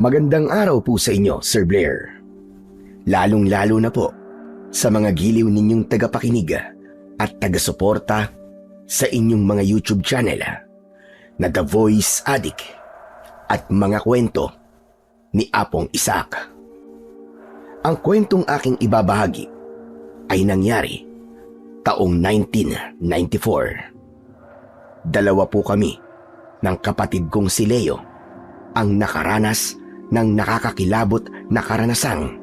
Magandang araw po sa inyo, Sir Blair. Lalong-lalo na po sa mga giliw ninyong tagapakinig at taga-suporta sa inyong mga YouTube channel na The Voice Addict at mga kwento ni Apong Isaac. Ang kwentong aking ibabahagi ay nangyari taong 1994. Dalawa po kami ng kapatid kong si Leo ang nakaranas ng nakakakilabot na karanasang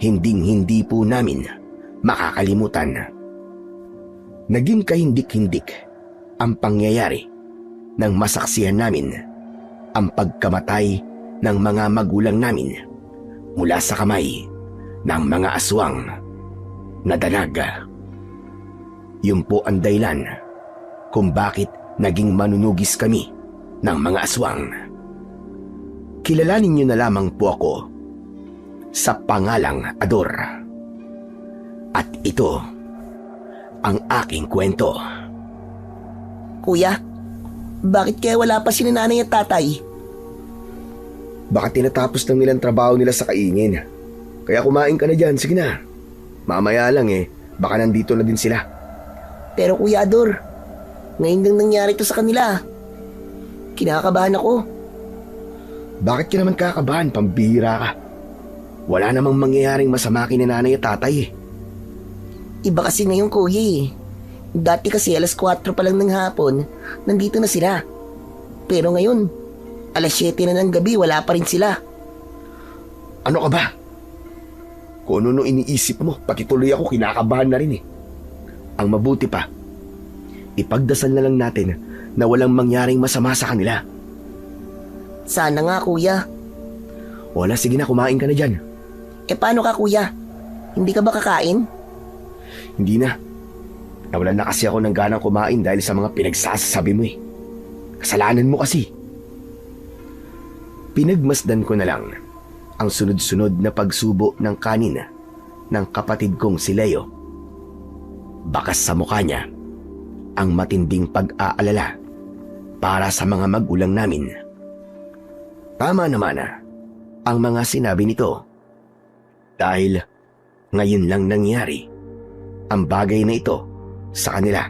hinding-hindi po namin makakalimutan. Naging kahindik-hindik ang pangyayari nang masaksihan namin ang pagkamatay ng mga magulang namin mula sa kamay ng mga aswang na dalaga. Yun po ang dahilan kung bakit naging manunugis kami ng mga aswang. Kilalanin niyo na lamang po ako sa pangalang Ador. At ito ang aking kwento. Kuya, bakit kaya wala pa si nanay at tatay? Baka tinatapos ng nilang trabaho nila sa kaingin. Kaya kumain ka na dyan, sige na. Mamaya lang baka nandito na din sila. Pero Kuya Ador, ngayon lang nangyari to sa kanila. Kinakabahan ako. Bakit ka naman kakabahan? Pambihira ka. Wala namang mangyayaring masama kina nanay at tatay. Iba kasi ngayon, kuya. Dati kasi alas 4 pa lang ng hapon, nandito na sila. Pero ngayon, alas 7 na ng gabi, wala pa rin sila. Ano ka ba? Kung ano iniisip mo, pati tuloy ako kinakabahan na rin. Ang mabuti pa, ipagdasal na lang natin na walang mangyaring masama sa kanila. Sana nga, kuya. Wala, sige na, kumain ka na dyan. Paano ka, kuya? Hindi ka ba kakain? Hindi na. Nawalan na kasi ako ng ganang kumain dahil sa mga pinagsasabi mo. Kasalanan mo kasi. Pinagmasdan ko na lang ang sunod-sunod na pagsubo ng kanin ng kapatid kong si Leo. Bakas sa mukha niya ang matinding pag-aalala para sa mga magulang namin. Tama naman ang mga sinabi nito. Dahil ngayon lang nangyari ang bagay na ito sa kanila.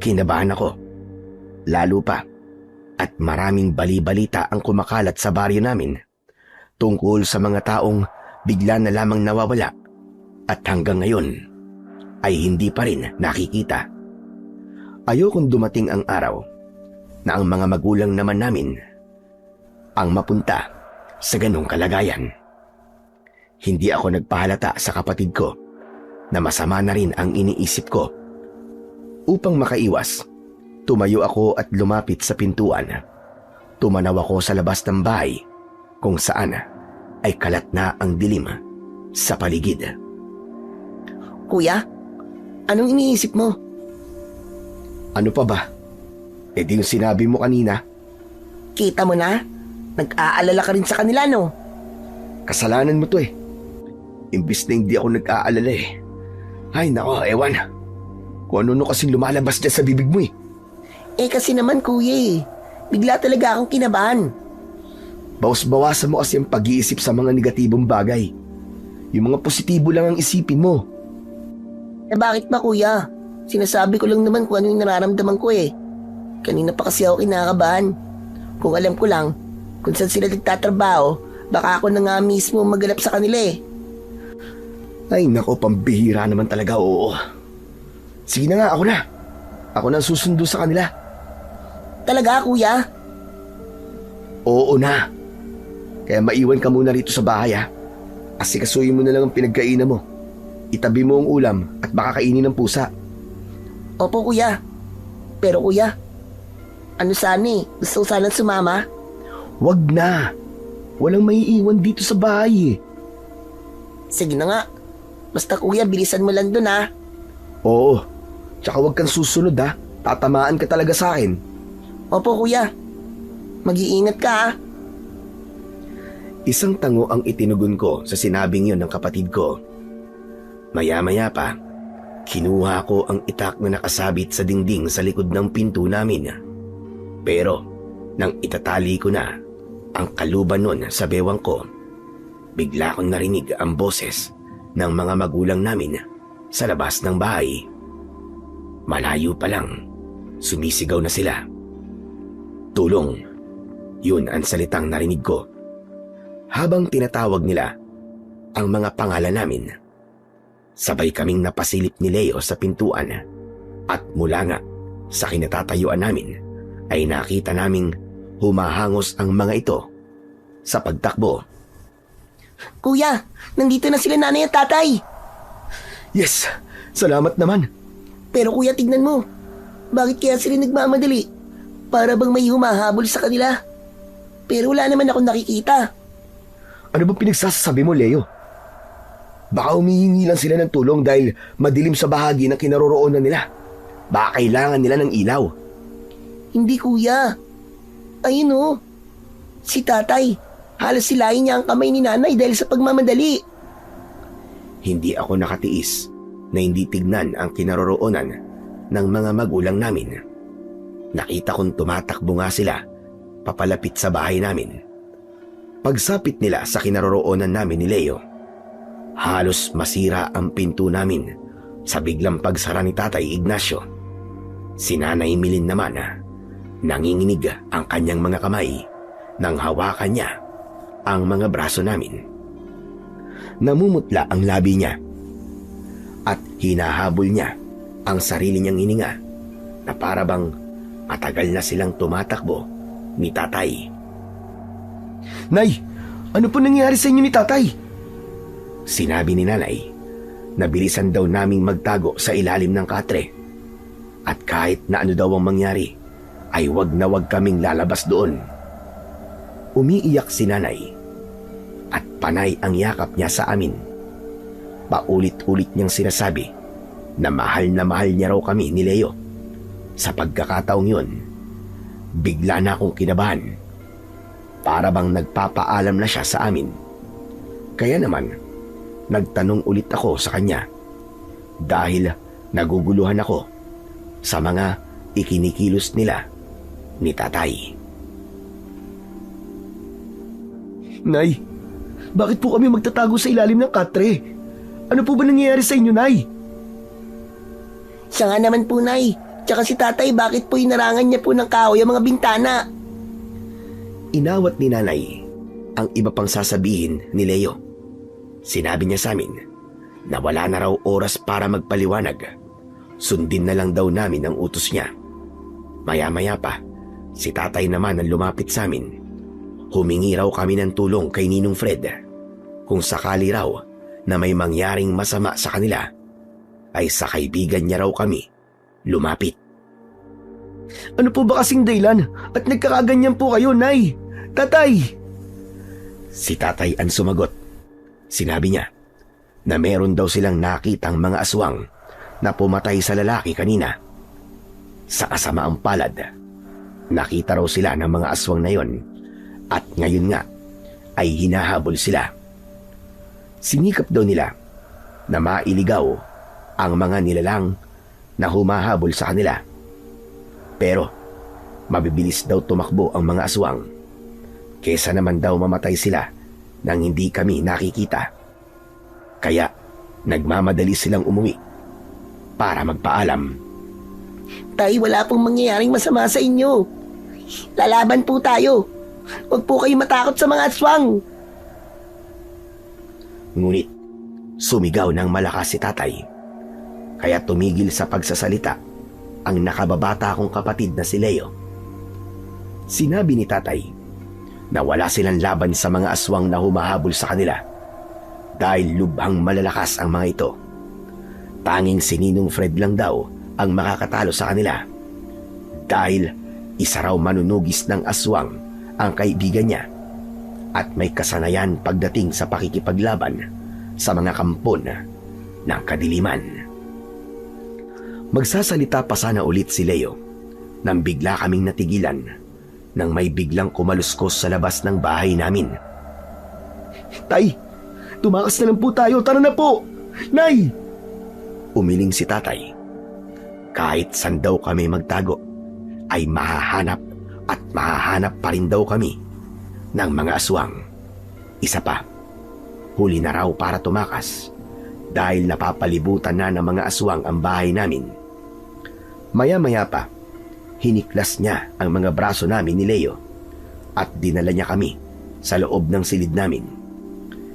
Kinabahan ako, lalo pa, at maraming bali-balita ang kumakalat sa baryo namin tungkol sa mga taong bigla na lamang nawawala at hanggang ngayon ay hindi pa rin nakikita. Ayokong dumating ang araw na ang mga magulang naman namin ang mapunta sa ganong kalagayan. Hindi ako nagpahalata sa kapatid ko na masama na rin ang iniisip ko. Upang makaiwas, tumayo ako at lumapit sa pintuan. Tumanaw ako sa labas ng bahay kung saan ay kalat na ang dilim sa paligid. Kuya, anong iniisip mo? Ano pa ba? Di yung sinabi mo kanina. Kita mo na? Nag-aalala ka rin sa kanila, no? Kasalanan mo to Imbis na hindi ako nag-aalala Ay nako, ewan. Kung ano kasing lumalabas dyan sa bibig mo Kasi naman, kuya bigla talaga akong kinabahan. Bawas-bawasan mo kasi ang pag-iisip sa mga negatibong bagay. Yung mga positibo lang ang isipin mo. Bakit ba, kuya? Sinasabi ko lang naman kung ano yung nararamdaman ko Kanina pa kasi ako kinakabahan. Kung alam ko lang kung saan sila nagtatrabaho, baka ako na nga mismo magalap sa kanila Ay nako, pambihira naman talaga, oo. Sige na nga, ako na. Ako na susundo sa kanila. Talaga, kuya? Oo na. Kaya maiwan ka muna rito sa bahay Asikasuhin mo na lang ang pinagkainan mo. Itabi mo ang ulam at baka kainin ng pusa. Opo, kuya. Pero kuya, ano sana gusto ko sanang sumama? Wag na. Walang maiiwan dito sa bahay Sige na nga. Basta kuya, bilisan mo lang dun Oo. Tsaka wag kang susunod Tatamaan ka talaga sa akin. Opo, kuya. Mag-iingat ka Isang tango ang itinugon ko sa sinabing yun ng kapatid ko. Maya-maya pa, kinuha ko ang itak na nakasabit sa dingding sa likod ng pinto namin. Pero, nang itatali ko na, Ang kaluban nun sa bewang ko, bigla kong narinig ang boses ng mga magulang namin sa labas ng bahay. Malayo pa lang, sumisigaw na sila. Tulong, yun ang salitang narinig ko. Habang tinatawag nila ang mga pangalan namin, sabay kaming napasilip ni Leo sa pintuan at mula nga sa kinatatayuan namin ay nakita naming humahangos ang mga ito sa pagtakbo. Kuya, nandito na sila nanay at tatay. Yes, salamat naman. Pero kuya, tignan mo. Bakit kaya sila nagmamadali? Para bang may humahabol sa kanila. Pero wala naman akong nakikita. Ano bang pinagsasabi mo, Leo? Baka humihingi lang sila ng tulong dahil madilim sa bahagi ng kinaroroonan nila. Baka kailangan nila ng ilaw. Hindi kuya. Ayun o. Si tatay. Halos silayin niya ang kamay ni nanay dahil sa pagmamadali. Hindi ako nakatiis na hindi tignan ang kinaroroonan ng mga magulang namin. Nakita kong tumatakbo nga sila papalapit sa bahay namin. Pagsapit nila sa kinaroroonan namin ni Leo, halos masira ang pinto namin sa biglang pagsara ni Tatay Ignacio. Si Nanay Milin naman, nanginginig ang kanyang mga kamay nang hawakan niya ang mga braso namin. Namumutla ang labi niya at hinahabol niya ang sarili niyang hininga na para bang matagal na silang tumatakbo ni Tatay. Nay, ano po nangyari sa inyo ni Tatay? Sinabi ni Nanay na bilisan daw naming magtago sa ilalim ng katre at kahit na ano daw ang mangyari ay wag na wag kaming lalabas doon. Umiiyak si Nanay at panay ang yakap niya sa amin. Paulit-ulit niyang sinasabi na mahal niya raw kami ni Leo. Sa pagkakataong yun, bigla na akong kinabahan. Para bang nagpapaalam na siya sa amin. Kaya naman, nagtanong ulit ako sa kanya dahil naguguluhan ako sa mga ikinikilos nila ni Tatay. Nay, bakit po kami magtatago sa ilalim ng katre? Ano po ba nangyayari sa inyo, Nay? Siya nga naman po, Nay. Tsaka si tatay, bakit po inarangan niya po ng kahoy ang mga bintana? Inawat ni Nanay ang iba pang sasabihin ni Leo. Sinabi niya sa amin na wala na raw oras para magpaliwanag. Sundin na lang daw namin ang utos niya. Maya-maya pa, si Tatay naman ang lumapit sa amin. Humingi raw kami ng tulong kay Ninong Fred. Kung sakali raw na may mangyaring masama sa kanila, ay sa kaibigan niya raw kami lumapit. Ano po ba kasing dahilan at nagkakaganyan po kayo, Nay? Tatay! Si Tatay ang sumagot. Sinabi niya na meron daw silang nakitang mga aswang na pumatay sa lalaki kanina. Sa kasamaang palad, nakita raw sila ng mga aswang na yon at ngayon nga ay hinahabol sila. Sinikap daw nila na mailigaw ang mga nilalang na humahabol sa kanila. Pero mabibilis daw tumakbo ang mga aswang kesa naman daw mamatay sila nang hindi kami nakikita. Kaya nagmamadali silang umuwi para magpaalam. Tay, wala pong mangyayaring masama sa inyo. Lalaban po tayo. Huwag po kayo matakot sa mga aswang. Ngunit sumigaw ng malakas si Tatay. Kaya tumigil sa pagsasalita ang nakababata kong kapatid na si Leo. Sinabi ni Tatay na wala silang laban sa mga aswang na humahabol sa kanila dahil lubhang malalakas ang mga ito. Tanging si Ninong Fred lang daw ang makakatalo sa kanila dahil isa raw manunugis ng aswang ang kaibigan niya at may kasanayan pagdating sa pakikipaglaban sa mga kampon ng kadiliman. Magsasalita pa sana ulit si Leo nang bigla kaming natigilan nang may biglang kumaluskos sa labas ng bahay namin. Tay, tumakas na lang po tayo. Tara na po! Nay! Umiling si Tatay. Kahit saan daw kami magtago, ay mahahanap at mahahanap pa rin daw kami ng mga aswang. Isa pa, huli na raw para tumakas dahil napapalibutan na ng mga aswang ang bahay namin. Maya-maya pa, hiniklas niya ang mga braso namin ni Leo at dinala niya kami sa loob ng silid namin.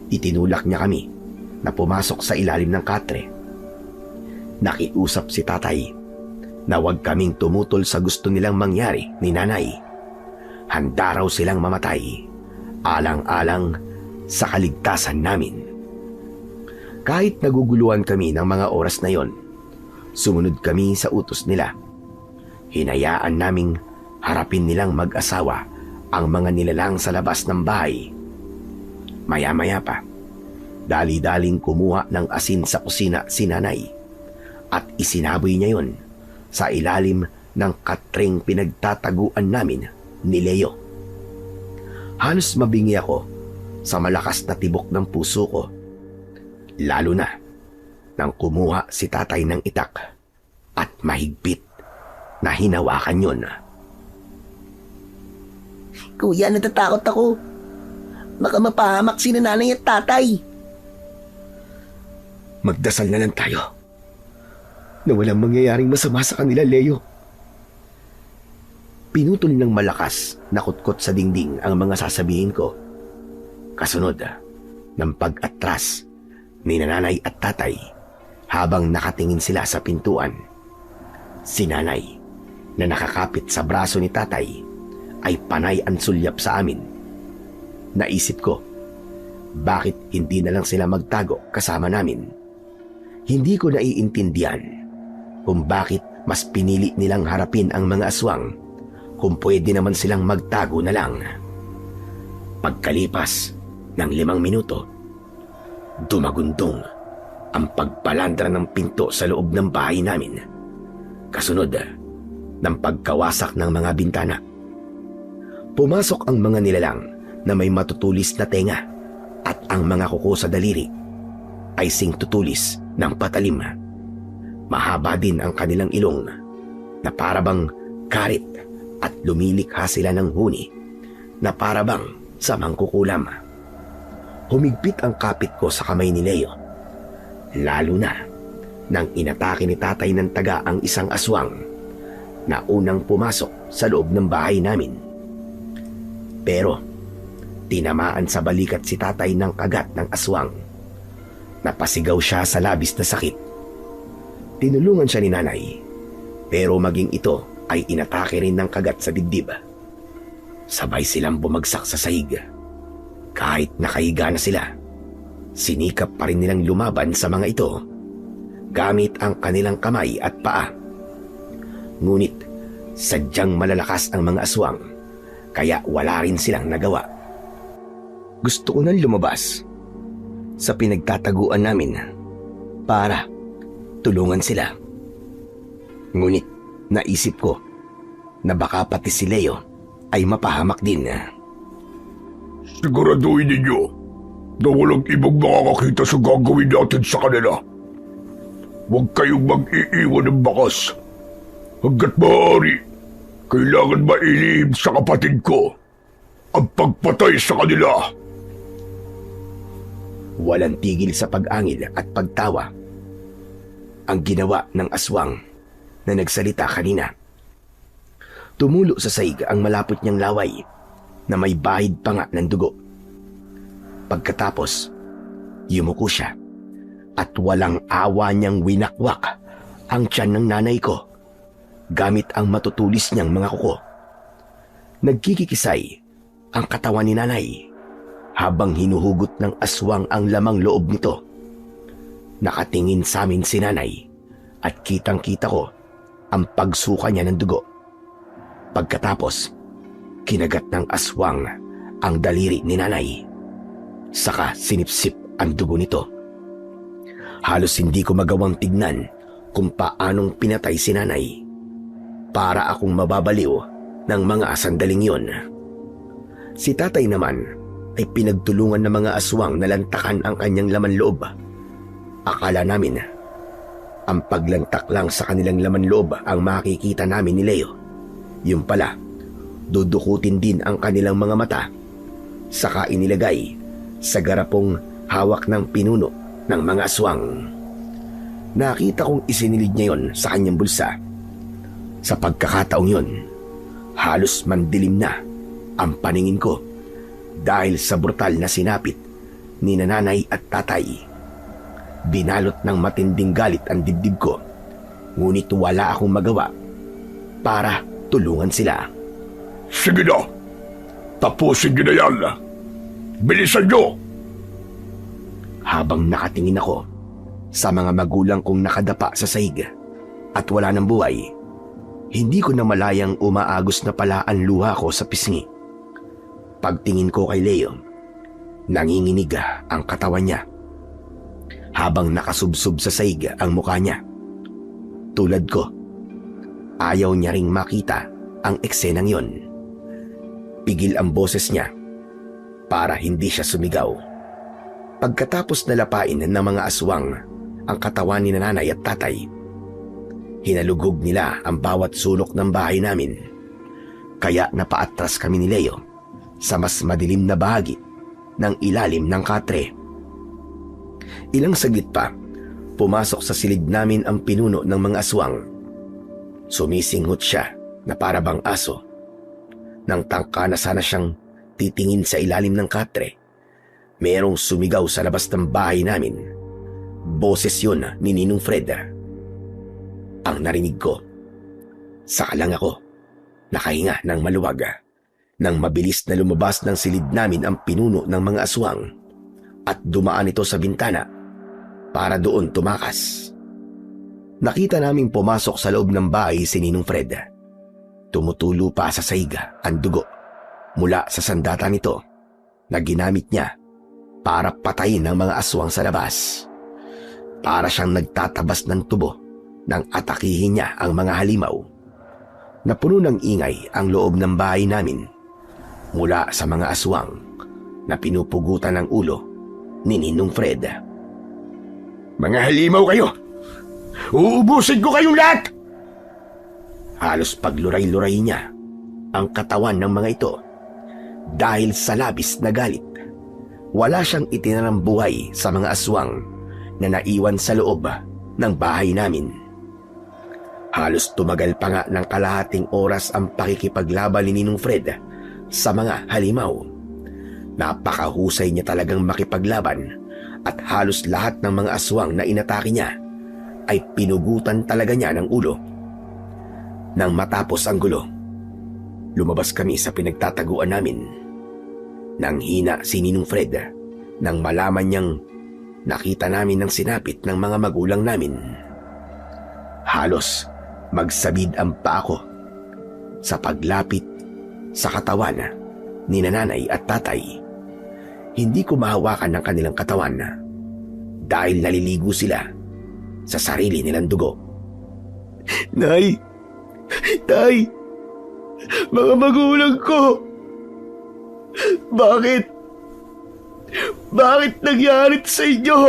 Itinulak niya kami na pumasok sa ilalim ng katre. Nakiusap si tatay na huwag kaming tumutol sa gusto nilang mangyari ni nanay. Handa raw silang mamatay, alang-alang sa kaligtasan namin. Kahit naguguluhan kami ng mga oras na yon, sumunod kami sa utos nila. Hinayaan naming harapin nilang mag-asawa ang mga nilalang sa labas ng bahay. Maya-maya pa, dali-daling kumuha ng asin sa kusina si nanay at isinaboy niya yon sa ilalim ng katreng pinagtataguan namin ni Leo. Halos mabingi ako sa malakas na tibok ng puso ko, lalo na nang kumuha si tatay ng itak at mahigpit na hinawakan yon. Kuya, natatakot ako. Baka mapahamak si nanay at tatay. Magdasal na lang tayo na walang mangyayaring masama sa kanila, Leo. Pinutol ng malakas na kutkot sa dingding ang mga sasabihin ko. Kasunod ng pag-atras ni nanay at tatay habang nakatingin sila sa pintuan. Si nanay na nakakapit sa braso ni tatay ay panay ang sulyap sa amin. Naisip ko, bakit hindi na lang sila magtago kasama namin? Hindi ko naiintindihan kung bakit mas pinili nilang harapin ang mga aswang kung pwede naman silang magtago na lang. Pagkalipas ng 5 minuto, dumagundong ang pagpalandra ng pinto sa loob ng bahay namin. Kasunod ng pagkawasak ng mga bintana. Pumasok ang mga nilalang na may matutulis na tenga at ang mga kuko sa daliri ay singtutulis ng patalim. Mahaba din ang kanilang ilong na parabang karit at lumilikha sila ng huni na parabang sa mangkukulam. Humigpit ang kapit ko sa kamay ni Leo, lalo na nang inatake ni tatay ng taga ang isang aswang na unang pumasok sa loob ng bahay namin. Pero tinamaan sa balikat si tatay ng kagat ng aswang. Napasigaw siya sa labis na sakit. Tinulungan siya ni nanay, pero maging ito ay inatake rin ng kagat sa dibdib. Sabay silang bumagsak sa sahig. Kahit nakahiga na sila, sinikap pa rin nilang lumaban sa mga ito gamit ang kanilang kamay at paa. Ngunit sadyang malalakas ang mga aswang, kaya wala rin silang nagawa. Gusto ko nang lumabas sa pinagtataguan namin para tulungan sila. Ngunit naisip ko na baka pati si Leo ay mapahamak din. Siguraduhin ninyo na walang ibang makakakita sa gagawin natin sa kanila. Huwag kayong mag-iiwan ng bakas. Hanggat maaari, kailangan mailihim sa kapatid ko ang pagpatay sa kanila. Walang tigil sa pag-angil at pagtawa ang ginawa ng aswang na nagsalita kanina. Tumulo sa saig ang malapot niyang laway na may bahid pa nga ng dugo. Pagkatapos, yumuko siya at walang awa niyang winakwak ang tiyan ng nanay ko gamit ang matutulis niyang mga kuko. Nagkikikisay ang katawan ni nanay habang hinuhugot ng aswang ang lamang loob nito. Nakatingin sa amin si nanay at kitang-kita ko ang pagsuka niya ng dugo. Pagkatapos, kinagat ng aswang ang daliri ni nanay. Saka sinipsip ang dugo nito. Halos hindi ko magawang tignan kung paanong pinatay si nanay. Para akong mababaliw ng mga sandaling yon. Si tatay naman ay pinagtulungan ng mga aswang na lantakan ang kanyang laman loob. Akala namin ang paglantak lang sa kanilang laman loob ang makikita namin ni Leo. Yung pala, dudukutin din ang kanilang mga mata Saka inilagay sa garapong hawak ng pinuno ng mga aswang. Nakita kong isinilid niya yon sa kanyang bulsa. Sa pagkakataong yon, halos mandilim na ang paningin ko dahil sa brutal na sinapit ni nanay at tatay. Binalot ng matinding galit ang dibdib ko, ngunit wala akong magawa para tulungan sila. Sige na! Tapusin niyo na yan! Bilisan niyo! Habang nakatingin ako sa mga magulang kong nakadapa sa sahig at wala ng buhay, hindi ko na malayang umaagos na pala ang luha ko sa pisngi. Pagtingin ko kay Leo, nanginginig ang katawan niya habang nakasubsob sa sahig ang mukha niya. Tulad ko, ayaw niya ring makita ang eksenang yon. Pigil ang boses niya para hindi siya sumigaw. Pagkatapos nalapain ng mga aswang ang katawan ni nanay at tatay, hinalugog nila ang bawat sulok ng bahay namin. Kaya napaatras kami ni Leo sa mas madilim na bahagi ng ilalim ng katre. Ilang saglit pa, pumasok sa silid namin ang pinuno ng mga aswang. Sumisinghot siya na para bang aso. Nang tangka na sana siyang titingin sa ilalim ng katre, merong sumigaw sa labas ng bahay namin. Boses yun ni Ninong Fred. Ang narinig ko, saka lang ako nakahinga ng maluwag nang mabilis na lumabas ng silid namin ang pinuno ng mga aswang at dumaan ito sa bintana para doon tumakas. Nakita naming pumasok sa loob ng bahay si Ninong Fred. Tumutulo pa sa saiga ang dugo mula sa sandata nito na ginamit niya para patayin ang mga aswang sa labas. Para siyang nagtatabas ng tubo nang atakihin niya ang mga halimaw. Napuno ng ingay ang loob ng bahay namin mula sa mga aswang na pinupugutan ng ulo ni Ninong Fred. Mga halimaw kayo! Uubusin ko kayong lahat! Halos pagluray-luray niya ang katawan ng mga ito dahil sa labis na galit. Wala siyang itinarang buhay sa mga aswang na naiwan sa loob ng bahay namin. Halos tumagal pa nga ng kalahating oras ang pakikipaglaban ni Ninong Fred sa mga halimaw. Napakahusay niya talagang makipaglaban at halos lahat ng mga aswang na inatake niya ay pinugutan talaga niya ng ulo. Nang matapos ang gulo, lumabas kami sa pinagtataguan namin. Nang hina si Ninong Fred nang malaman niyang nakita namin ng sinapit ng mga magulang namin. Halos magsabid ang paa ko sa paglapit sa katawan ni nanay at tatay. Hindi ko mahawakan ng kanilang katawan dahil naliligo sila sa sarili nilang dugo. Nay! Tay! Mga magulang ko! Bakit? Bakit nangyari sa inyo?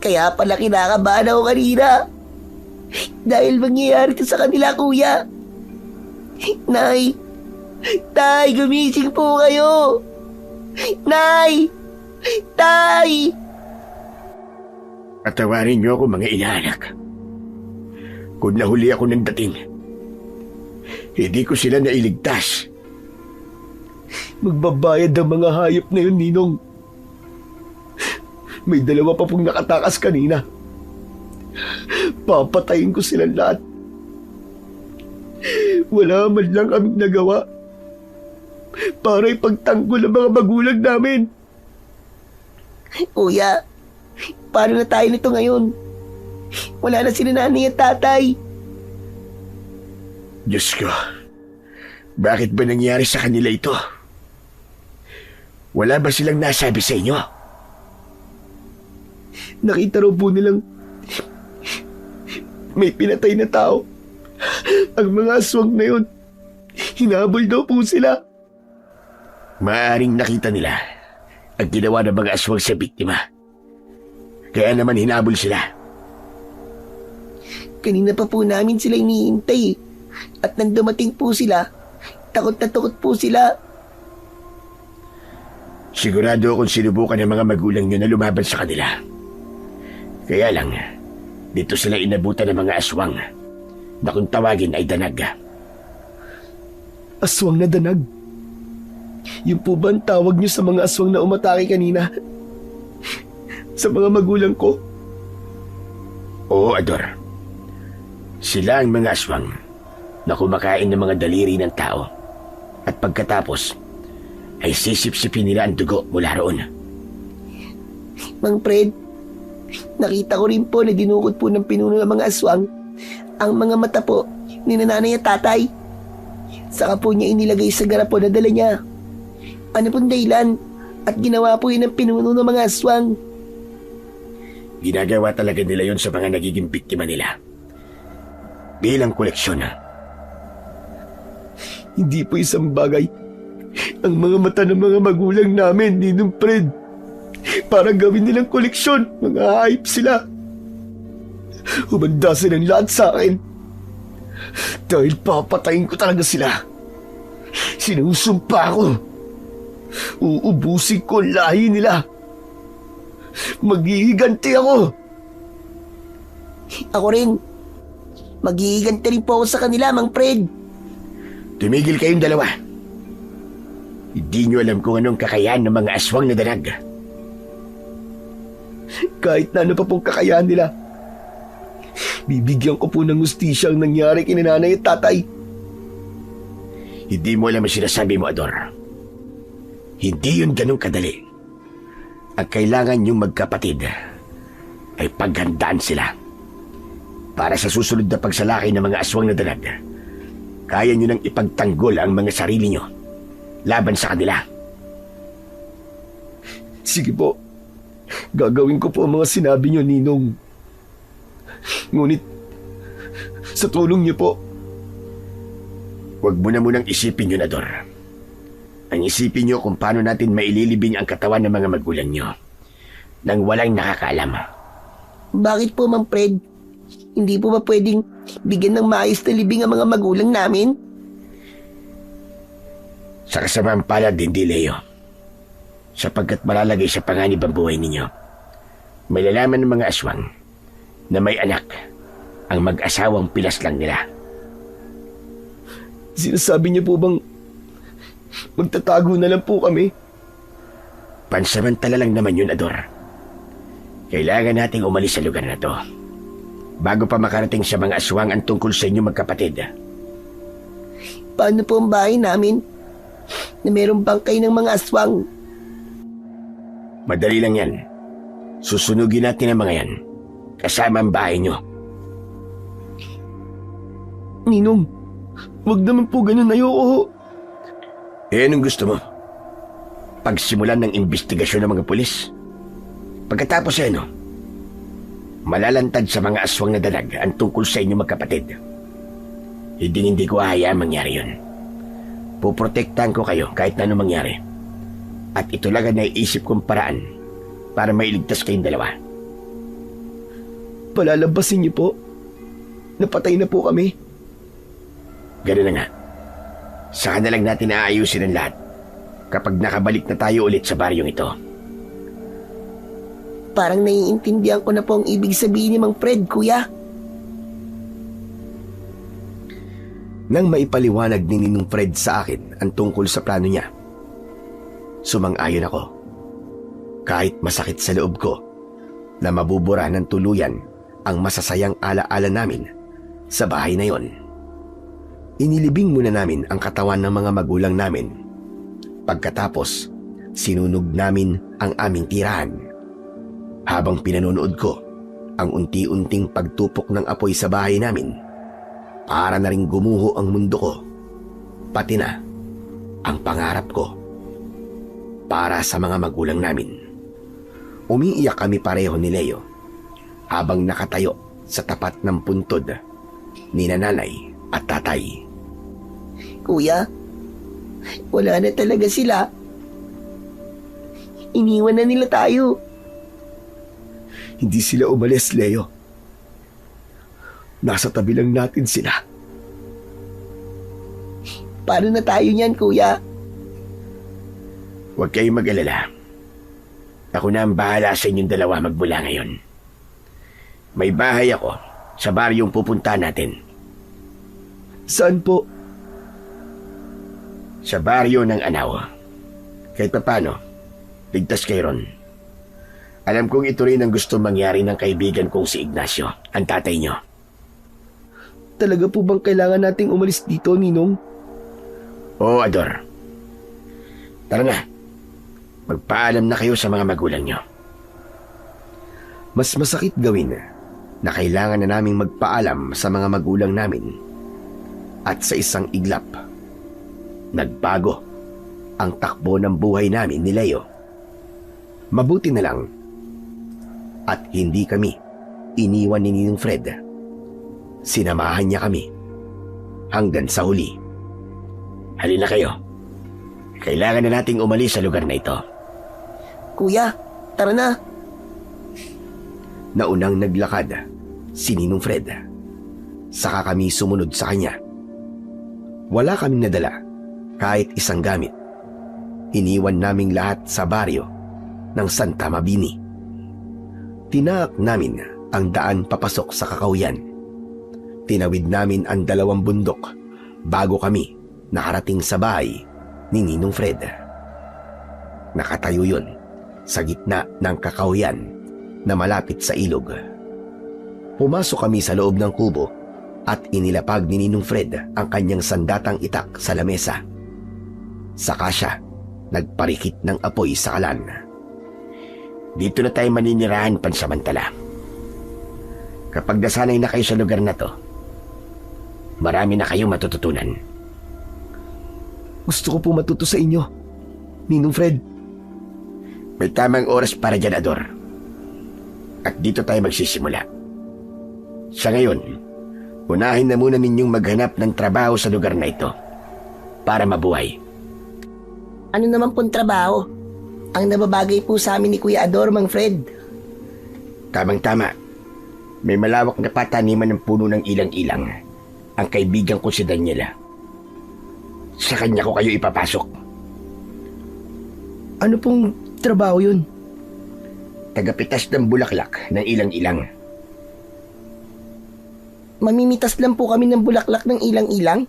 Kaya pala kinakabahan ako kanina. Dahil mangyayari ito sa kanila, kuya. Nay! Tay, gumising po kayo! Nay! Tay! Patawarin niyo ako, mga inaanak. Kung nahuli ako ng dating, hindi ko sila nailigtas. Magbabayad ang mga hayop na yun, Ninong. May dalawa pa pong nakatakas kanina. Papatayin ko silang lahat. Wala man lang kaming nagawa para ipagtanggol ang mga magulang namin. Kuya, paano na tayo nito ngayon? Wala na sila nanay at tatay. Diyos ko, bakit ba nangyari sa kanila ito? Wala ba silang nasabi sa inyo? Nakita raw po nilang may pinatay na tao. Ang mga aswang na yun, hinabol daw po sila. Maaring nakita nila ang ginawa ng mga aswang sa biktima. Kaya naman hinabol sila. Kanina pa po namin sila iniintay. At nang dumating po sila, takot na takot po sila. Sigurado akong sinubukan ng mga magulang niyo na lumaban sa kanila. Kaya lang, dito sila inabutan ng mga aswang na kung tawagin ay danag. Aswang na danag? Yun po ba ang tawag niyo sa mga aswang na umatake kanina? Sa mga magulang ko? Oo, Ador. Sila ang mga aswang na kumakain ng mga daliri ng tao at pagkatapos ay sisip-sipin nila ang dugo mula roon. Mang Fred, nakita ko rin po na dinukot po ng pinuno ng mga aswang ang mga mata po ni nanay at tatay. Saka po niya inilagay sa garapon na dala niya. Ano pong dahilan? At ginawa po yun ng pinuno ng mga aswang. Ginagawa talaga nila yon sa mga nagiging biktima nila. Bilang koleksyon. Hindi po isang bagay ang mga mata ng mga magulang namin, Ninong Fred. Para gawin nilang koleksyon, mga hype sila. Humanda silang lahat sa akin. Dahil papatayin ko talaga sila. Sinusumpa ko. Uubusin ko ang lahi nila. Maghihiganti ako. Ako rin. Maghihiganti rin po ako sa kanila, Mang Fred. Tumigil kayong dalawa. Hindi nyo alam kung anong kakayahan ng mga aswang na danag. Kahit na ano pa pong kakayahan nila, bibigyan ko po ng hustisya ang nangyari kina nanay at tatay. Hindi mo alam ang sinasabi mo, Ador. Hindi yun ganun kadali. Ang kailangan yung magkapatid ay paghandaan sila. Para sa susunod na pagsalaki ng mga aswang na danag, kaya nyo nang ipagtanggol ang mga sarili nyo laban sa kanila. Sige po, gagawin ko po ang mga sinabi niyo, Ninong. Ngunit, sa tulong niyo po, huwag mo na munang isipin yun, Ador. Ang isipin nyo kung paano natin maililibing ang katawan ng mga magulang nyo nang walang nakakaalam. Bakit po, Mang Fred? Hindi po ba pwedeng bigyan ng maayos na libing ang mga magulang namin? Sa kasamang palad, hindi, Leo. Sapagkat malalagay sa panganib ang buhay ninyo. May lalaman ng mga aswang na may anak ang mag-asawang pilas lang nila. sinasabi niyo po bang magtatago na lang po kami? Pansamantala lang naman yun, Ador. Kailangan nating umalis sa lugar na to bago pa makarating sa mga aswang ang tungkol sa inyo magkapatid. Paano po ang bahay namin na mayroong bangkay ng mga aswang? Madali lang yan. Susunugin natin ang mga yan kasama ang bahay nyo. Ninong, wag naman po ganun, ayoko. Anong gusto mo? Pagsimulan ng investigasyon ng mga pulis? Pagkatapos malalantad sa mga aswang na dalag ang tungkol sa inyo magkapatid. Hindi ko hahayaan mangyari yun. Puprotektahan ko kayo kahit na anong mangyari. At ito lang ang naiisip kong paraan para mailigtas kayong dalawa. Palalabasin niyo po? Napatay na po kami. Ganun na nga. Saka na lang natin aayusin ang lahat kapag nakabalik na tayo ulit sa baryong ito. Parang naiintindihan ko na po ang ibig sabihin ni Mang Fred, Kuya. Nang maipaliwanag ni Ninong Fred sa akin ang tungkol sa plano niya, sumang-ayon ako. Kahit masakit sa loob ko na mabubura ng tuluyan ang masasayang alaala namin sa bahay na yon. Inilibing muna namin ang katawan ng mga magulang namin. Pagkatapos, sinunog namin ang aming tirahan. Habang pinanonood ko ang unti-unting pagtupok ng apoy sa bahay namin, para na rin gumuho ang mundo ko, pati na ang pangarap ko para sa mga magulang namin. Umiiyak kami pareho ni Leo habang nakatayo sa tapat ng puntod ni nanay at tatay. Kuya, wala na talaga sila. Iniwan na nila tayo. Hindi sila umalis, Leo. Nasa tabi lang natin sila. Paano na tayo niyan, Kuya? Huwag kayong mag-alala. Ako na ang bahala sa inyong dalawa magmula ngayon. May bahay ako sa baryong pupunta natin. Saan po? Sa baryo ng Anaw. Kahit paano, ligtas kayo ron. Alam kong ito rin ang gusto mangyari ng kaibigan kong si Ignacio, ang tatay niyo. Talaga po bang kailangan nating umalis dito, Ninong? Oo, Ador. Tara na. Magpaalam na kayo sa mga magulang niyo. Mas masakit gawin na kailangan na naming magpaalam sa mga magulang namin. At sa isang iglap, nagbago ang takbo ng buhay namin ni Leo. Mabuti na lang at hindi kami iniwan ni Ninong Fred. Sinamahan niya kami hanggang sa huli. Halina kayo. Kailangan na nating umalis sa lugar na ito. Kuya, tara na. Naunang naglakad si Ninong Fred. Saka kami sumunod sa kanya. Wala kaming nadala kahit isang gamit. Iniwan naming lahat sa baryo ng Santa Mabini. Tinaak namin ang daan papasok sa Kakahuyan. Tinawid namin ang 2 bundok bago kami nakarating sa bahay ni Ninong Fred. Nakatayo yun sa gitna ng Kakahuyan na malapit sa ilog. Pumasok kami sa loob ng kubo at inilapag ni Ninong Fred ang kanyang sandatang itak sa lamesa. Saka siya nagparikit ng apoy sa kalan. Dito na tayo maninirahan pansamantala. Kapag nasanay na kayo sa lugar na to, marami na kayong matututunan. Gusto ko po matuto sa inyo, Ninong Fred. May tamang oras para dyan, Ador. At dito tayo magsisimula. Sa ngayon, unahin na muna ninyong maghanap ng trabaho sa lugar na ito para mabuhay. Ano naman pong trabaho? Ang nababagay po sa amin ni Kuya Ador, Mang Fred. Tamang-tama. May malawak na pataniman ng puno ng ilang-ilang. Ang kaibigan ko si Daniela. Sa kanya ko kayo ipapasok. Ano pong trabaho yun? Tagapitas ng bulaklak ng ilang-ilang. Mamimitas lang po kami ng bulaklak ng ilang-ilang?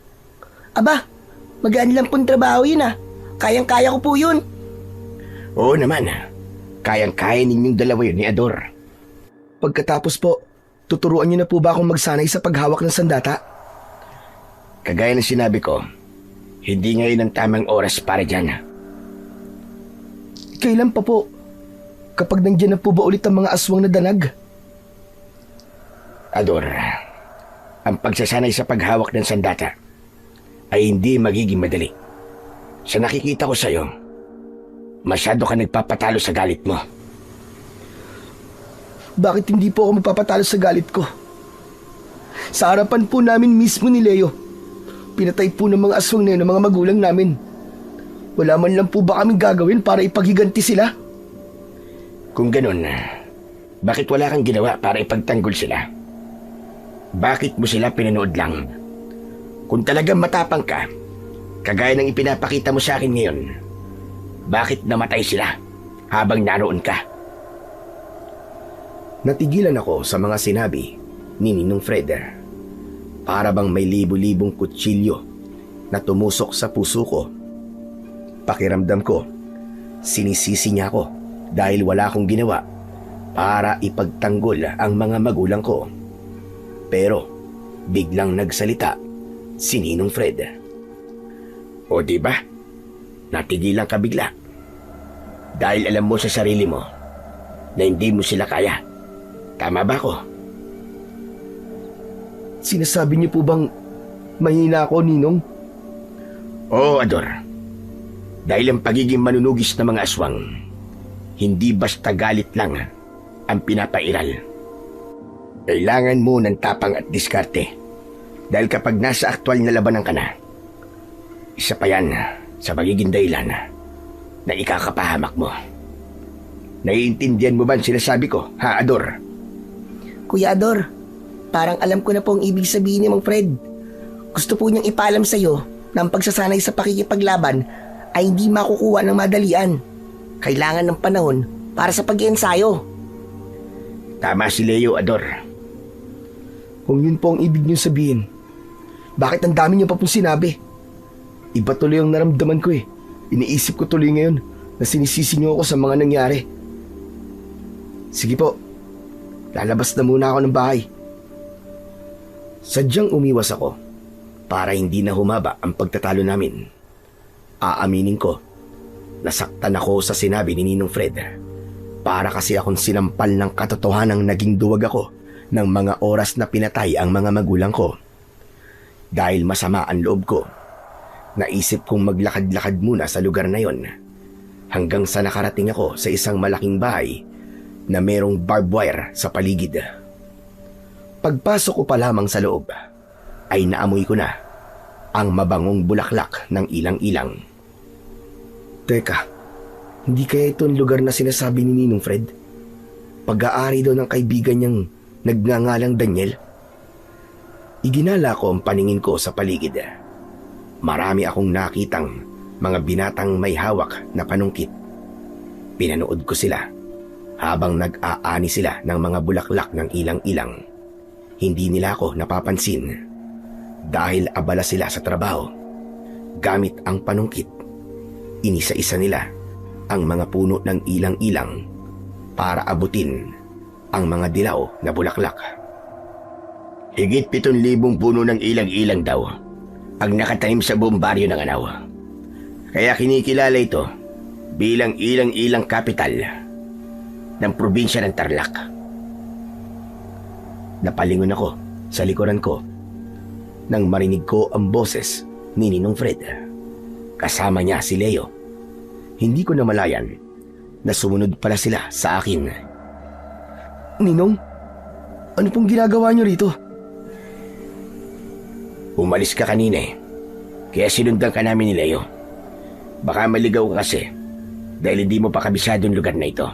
Aba, magaan lang pong trabaho yun ah. Kayang-kaya ko po yun. Oo naman. Kayang-kaya ninyong dalawa yun ni Ador. Pagkatapos po, tuturuan niyo na po ba akong magsanay sa paghawak ng sandata? Kagaya ng sinabi ko, hindi ngayon ang tamang oras para dyan. Kailan pa po? Kapag nandiyan na po ba ulit ang mga aswang na danag? Ador, ang pagsasanay sa paghawak ng sandata ay hindi magiging madali. Sa nakikita ko sa'yo, masyado ka nagpapatalo sa galit mo. Bakit hindi po ako magpapatalo sa galit ko? Sa harapan po namin mismo ni Leo, pinatay po ng mga aswang na yun ng mga magulang namin. Wala man lang po ba kaming gagawin para ipaghiganti sila? Kung ganun, bakit wala kang ginawa para ipagtanggol sila? Bakit mo sila pinanood lang? Kung talagang matapang ka, kagaya ng ipinapakita mo sa akin ngayon, bakit namatay sila habang naroon ka? Natigilan ako sa mga sinabi ni Ninong Fred. Para bang may libo-libong kutsilyo na tumusok sa puso ko. Pakiramdam ko, sinisisi niya ako dahil wala akong ginawa para ipagtanggol ang mga magulang ko. Pero biglang nagsalita si Ninong Fred. O diba? Natigilan ka bigla. Dahil alam mo sa sarili mo na hindi mo sila kaya. Tama ba ko? Sinasabi niyo po bang mahina ako, Ninong? Oo, Ador. Dahil ang pagiging manunugis ng mga aswang, hindi basta galit lang ang pinapairal. Kailangan mo ng tapang at diskarte. Dahil kapag nasa aktwal na labanan ka na, isa pa yan sa magiging dahilan na ikakapahamak mo. Naiintindihan mo ba ang sinasabi ko, ha, Ador? Kuya Ador, parang alam ko na po ang ibig sabihin ni Mang Fred. Gusto po niyang ipaalam sa'yo na ang pagsasanay sa pakikipaglaban ay hindi makukuha ng madalian. Kailangan ng panahon para sa pag-iensayo. Tama si Leo, Ador. Kung yun po ang ibig niyo sabihin, bakit ang dami niyo pa pong sinabi? Iba tuloy ang naramdaman ko eh. Iniisip ko tuloy ngayon na sinisisi niyo ako sa mga nangyari. Sige po, lalabas na muna ako ng bahay. Sadyang umiwas ako para hindi na humaba ang pagtatalo namin. Aaminin ko, nasaktan ako sa sinabi ni Ninong Fred. Para kasi akong sinampal ng katotohanang naging duwag ako ng mga oras na pinatay ang mga magulang ko. Dahil masama ang loob ko, naisip kong maglakad-lakad muna sa lugar na yon hanggang sa nakarating ako sa isang malaking bahay na merong barbed wire sa paligid. Pagpasok ko pa lamang sa loob, ay naamoy ko na ang mabangong bulaklak ng ilang-ilang. Teka, hindi kaya ito ang lugar na sinasabi ni Ninong Fred? Pag-aari daw ng kaibigan niyang nagngangalang Daniel? Iginala ko ang paningin ko sa paligid. Marami akong nakitang mga binatang may hawak na panungkit. Pinanood ko sila habang nag-aani sila ng mga bulaklak ng ilang-ilang. Hindi nila ako napapansin dahil abala sila sa trabaho. Gamit ang panungkit, inisa-isa nila ang mga puno ng ilang-ilang para abutin ang mga dilaw na bulaklak. Higit 7,000 puno ng ilang-ilang daw ang nakatanim sa buong baryo ng Anaw. Kaya kinikilala ito bilang ilang-ilang kapital ng probinsya ng Tarlac. Napalingon ako sa likuran ko nang marinig ko ang boses ni Ninong Fred. Kasama niya si Leo. Hindi ko namalayan na sumunod pala sila sa akin. Ninong, ano pong ginagawa niyo rito? Umalis ka kanina eh. Kaya sinundan ka namin ni Leo. Baka maligaw ka kasi dahil hindi mo pa kabisado ang lugar na ito.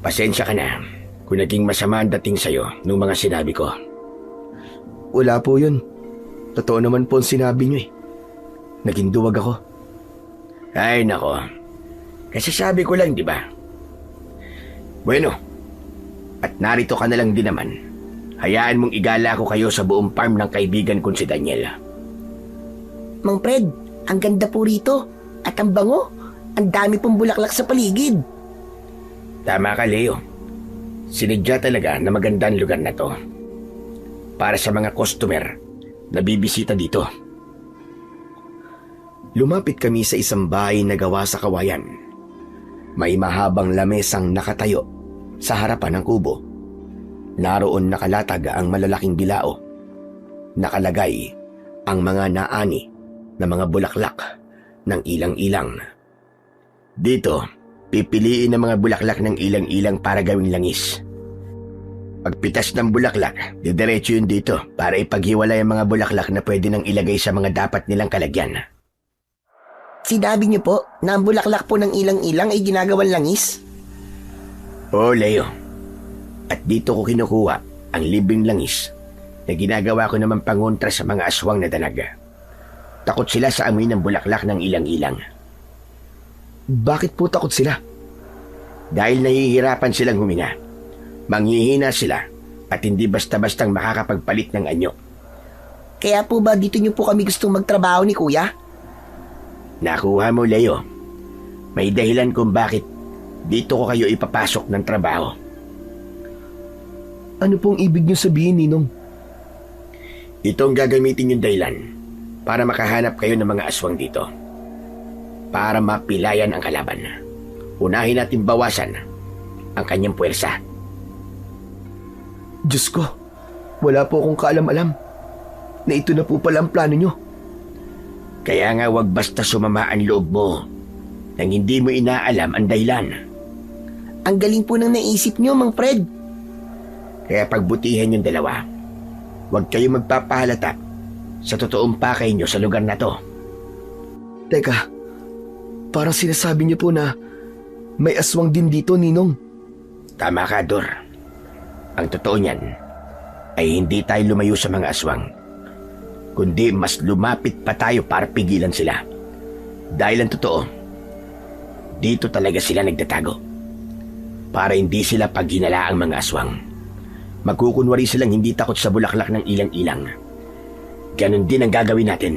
Pasensya ka na kung naging masama ang dating sa'yo nung mga sinabi ko. Wala po yun. Totoo naman po ang sinabi niyo eh. Naging duwag ako. Ay nako, kasasabi ko lang di ba? Bueno, at narito ka na lang din naman. Hayaan mong igala ko kayo sa buong farm ng kaibigan kong si Daniel. Mang Fred, ang ganda po rito. At ang bango. Ang dami pong bulaklak sa paligid. Tama ka, Leo. Sinadya talaga na maganda ang lugar na to para sa mga customer na bibisita dito. Lumapit kami sa isang bahay na gawa sa kawayan. May mahabang lamesang nakatayo sa harapan ng kubo. Naroon nakalatag ang malalaking bilao. Nakalagay ang mga naani na mga bulaklak ng ilang-ilang. Dito, pipiliin ang mga bulaklak ng ilang-ilang para gawing langis. Pagpitas ng bulaklak, didiretso yun dito para ipaghiwalay ang mga bulaklak na pwede nang ilagay sa mga dapat nilang kalagyan. Sinabi niyo po na ang bulaklak po ng ilang-ilang ay ginagawang langis? Oo, Leo. At dito ko kinukuha ang libreng langis na ginagawa ko naman pangontra sa mga aswang na danaga. Takot sila sa amoy ng bulaklak ng ilang-ilang. Bakit po takot sila? Dahil nahihirapan silang huminga. Manghihina sila at hindi basta-bastang makakapagpalit ng anyo. Kaya po ba dito niyo po kami gustong magtrabaho ni Kuya? Nakuha mo, Leo. May dahilan kung bakit dito ko kayo ipapasok ng trabaho. Ano pong ibig niyo sabihin, Ninong? Itong gagamitin yung dahilan para makahanap kayo ng mga aswang dito. Para mapilayan ang kalaban. Unahin natin bawasan ang kanyang puwersa. Diyos ko, wala po akong kaalam-alam na ito na po pala ang plano niyo. Kaya nga wag basta sumama ang loob mo nang hindi mo inaalam ang dahilan. Ang galing po ng naisip niyo, Mang Fred. Kaya pagbutihan yung dalawa. Huwag kayo magpapahalata sa totoong pakay nyo sa lugar na to. Teka, parang sinasabi niyo po na may aswang din dito, Ninong. Tama ka, Dor. Ang totoo niyan ay hindi tayo lumayo sa mga aswang, kundi mas lumapit pa tayo para pigilan sila. Dahil ang totoo, dito talaga sila nagtatago. Para hindi sila paghinala ang mga aswang. Magkukunwari silang hindi takot sa bulaklak ng ilang-ilang. Ganon din ang gagawin natin.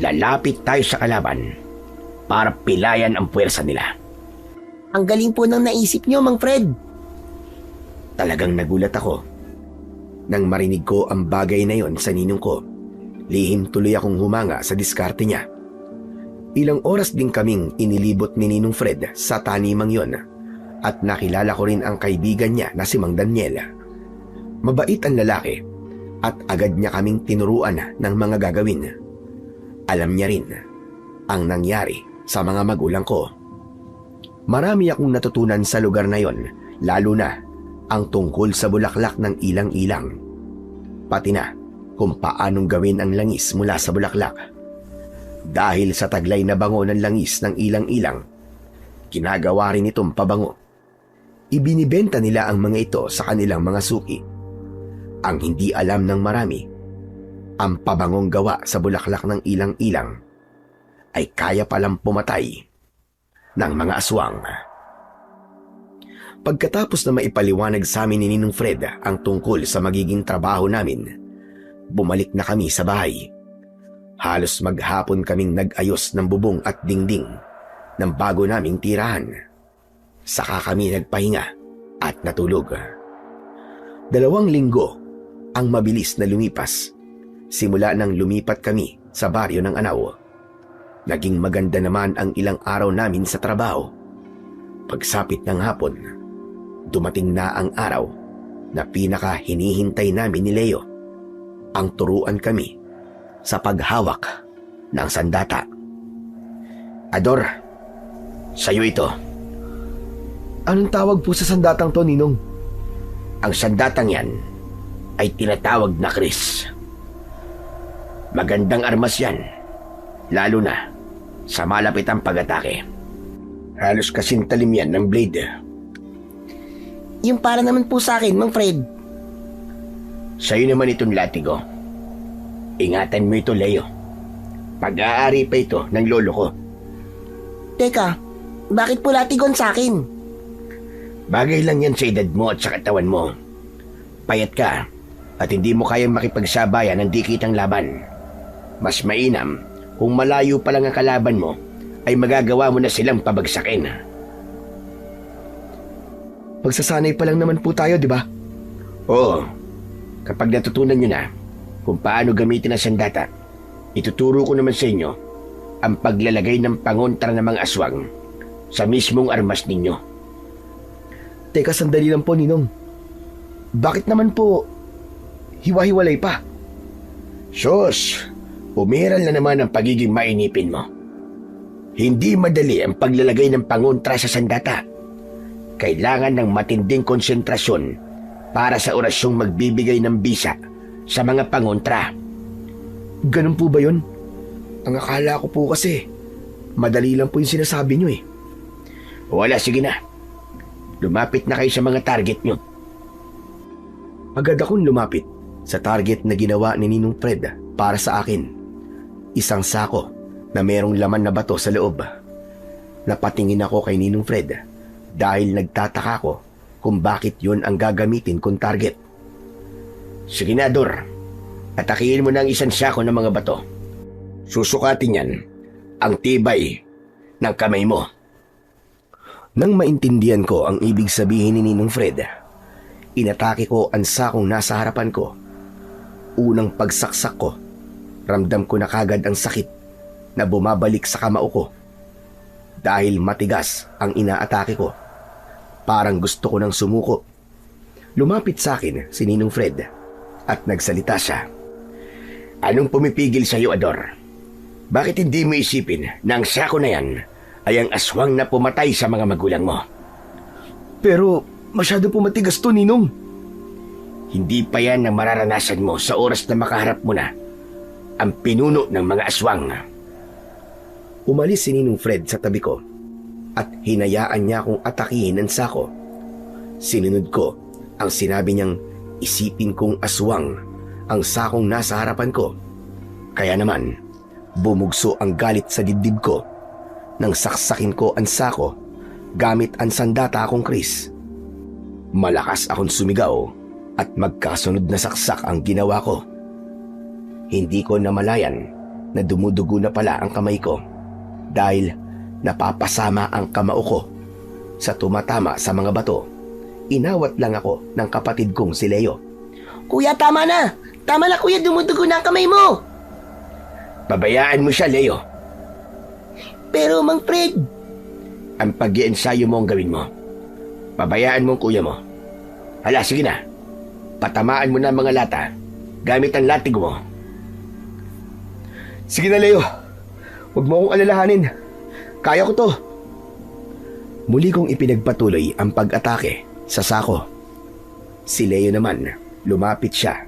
Lalapit tayo sa kalaban para pilayan ang puwersa nila. Ang galing po ng naisip nyo, Mang Fred. Talagang nagulat ako nang marinig ko ang bagay na yon sa ninong ko. Lihim tuloy akong humanga sa diskarte niya. Ilang oras din kaming inilibot ni Ninong Fred sa tanimang yon at nakilala ko rin ang kaibigan niya na si Mang Daniel. Mabait ang lalaki at agad niya kaming tinuruan ng mga gagawin. Alam niya rin ang nangyari sa mga magulang ko. Marami akong natutunan sa lugar na yon, lalo na ang tungkol sa bulaklak ng ilang-ilang. Pati na kung paanong gawin ang langis mula sa bulaklak. Dahil sa taglay na bango ng langis ng ilang-ilang, ginagawa rin itong pabango. Ibinibenta nila ang mga ito sa kanilang mga suki. Ang hindi alam ng marami, ang pabangong gawa sa bulaklak ng ilang-ilang ay kaya palang pumatay ng mga aswang. Pagkatapos na maipaliwanag sa amin ni Ninong Fred ang tungkol sa magiging trabaho namin, bumalik na kami sa bahay. Halos maghapon kaming nag-ayos ng bubong at dingding ng bago naming tirahan. Saka kami nagpahinga at natulog. 2 linggo ang mabilis na lumipas. Simula nang lumipat kami sa baryo ng Anao. Naging maganda naman ang ilang araw namin sa trabaho. Pagsapit ng hapon, dumating na ang araw na pinaka hinihintay namin ni Leo. Ang turuan kami sa paghawak ng sandata. Ador, sa'yo ito. Anong tawag po sa sandatang to, Ninong? Ang sandatang yan ay tinatawag na Chris. Magandang armas yan, lalo na sa malapit ang pag-atake. Halos kasing talim yan ng blade. Yung para naman po sa akin, Mang Fred. Sa'yo naman itong latigo. Ingatan mo ito, Leo. Pag-aari pa ito ng lolo ko. Teka, bakit po latigon sa akin? Bagay lang yan sa edad mo at sa katawan mo. Payat ka at hindi mo kayang makipagsabayan ng dikitang laban. Mas mainam kung malayo pa lang ang kalaban mo ay magagawa mo na silang pabagsakin. Magsasanay pa lang naman po tayo, di ba? Oo. Kapag natutunan nyo na kung paano gamitin ang sandata, ituturo ko naman sa inyo ang paglalagay ng pangontra ng mga aswang sa mismong armas ninyo. Teka, sandali lang po, Ninong. Bakit naman po hiwa-hiwalay pa? Sos, umiral na naman ang pagiging mainipin mo. Hindi madali ang paglalagay ng pangontra sa sandata. Kailangan ng matinding konsentrasyon para sa orasyong magbibigay ng bisa sa mga pangontra. Ganun po ba yun? Ang akala ko po kasi, madali lang po yung sinasabi nyo eh. Wala, sige na. Lumapit na kayo sa mga target nyo. Agad akong lumapit Sa target na ginawa ni Ninong Fred para sa akin. Isang sako na merong laman na bato sa loob. Napatingin ako kay Ninong Fred dahil nagtataka ko kung bakit yun ang gagamitin kong target. Sige na, Dor. Atakihin mo na ang isang sako ng mga bato. Susukatin yan ang tibay ng kamay mo. Nang maintindihan ko ang ibig sabihin ni Ninong Fred, inatake ko ang sakong nasa harapan ko. Unang pagsaksak ko, ramdam ko na kagad ang sakit na bumabalik sa kamao ko. Dahil matigas ang inaatake ko, parang gusto ko nang sumuko. Lumapit sa akin si Ninong Fred at nagsalita siya. Anong pumipigil sa iyo, Ador? Bakit hindi mo isipin na ang sako na yan ay ang aswang na pumatay sa mga magulang mo? Pero masyado po matigas to, Ninong. Hindi pa yan ang mararanasan mo sa oras na makaharap mo na ang pinuno ng mga aswang. Umalis si Ninong Fred sa tabi ko at hinayaan niya akong atakihin ang sako. Sinunod ko ang sinabi niyang isipin kong aswang ang sakong nasa harapan ko. Kaya naman, Bumugso ang galit sa dibdib ko nang saksakin ko ang sako gamit ang sandata kong Chris. Malakas akong sumigaw at magkasunod na saksak ang ginawa ko. Hindi ko namalayan na dumudugo na pala ang kamay ko dahil napapasama ang kamao ko sa tumatama sa mga bato. Inawat lang ako ng kapatid kong si Leo. Kuya, tama na! Tama na kuya, dumudugo na ang kamay mo! Pabayaan mo siya, Leo. Pero Mang Fred, Ang pag-iensayo mo ang gawin mo. Pabayaan mo ang kuya mo. Hala, sige na. Patamaan mo na ang mga lata gamit ang latig mo. Sige na, Leo. Huwag mo akong alalahanin. Kaya ko to. Muli kong ipinagpatuloy ang pag-atake sa sako. Si Leo naman, lumapit siya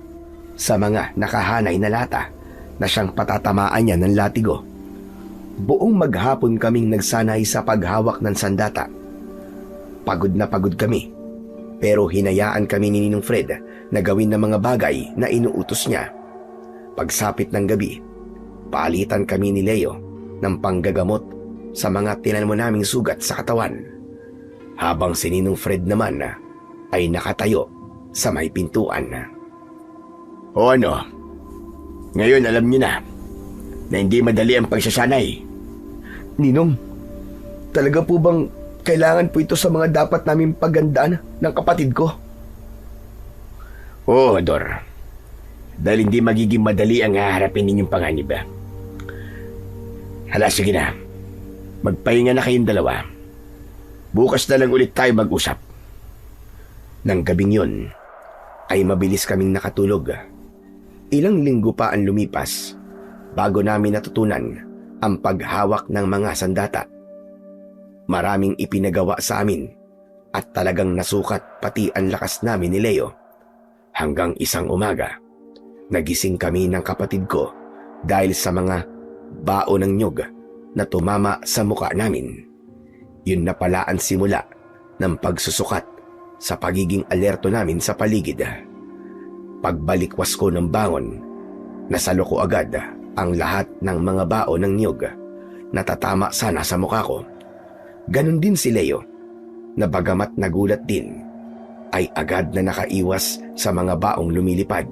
sa mga nakahanay na lata na siyang patatamaan niya ng latigo. Buong maghapon kaming nagsanay sa paghawak ng sandata. Pagod na pagod kami, pero hinayaan kami ni Ninong Fred na gawin ng mga bagay na inuutos niya. Pagsapit ng gabi, palitan kami ni Leo ng panggagamot sa mga tinanmo naming sugat sa katawan, habang si Ninong Fred naman ay nakatayo sa may pintuan. O ano? Ngayon alam niyo na hindi madali ang pagsasanay. Ninong, talaga po bang kailangan po ito sa mga dapat namin pagandaan ng kapatid ko? Oo, Dor. Dahil hindi magiging madali ang haharapin ninyong panganib. Hala, sige na. Magpahinga na kayong dalawa. Bukas na lang ulit tayo mag-usap. Nang gabing yun, ay mabilis kaming nakatulog. Ilang linggo pa ang lumipas bago namin natutunan ang paghawak ng mga sandata. Maraming ipinagawa sa amin at talagang nasukat pati ang lakas namin ni Leo. Hanggang isang umaga, nagising kami ng kapatid ko dahil sa mga baon ng nyug na tumama sa muka namin. Yun na pala ang simula ng pagsusukat sa pagiging alerto namin sa paligid. Pagbalikwas ko ng bangon, nasalo ko agad ang lahat ng mga baon ng niyog na tatama sana sa mukha ko. Ganon din si Leo, na bagamat nagulat din, ay agad na nakaiwas sa mga baong lumilipad.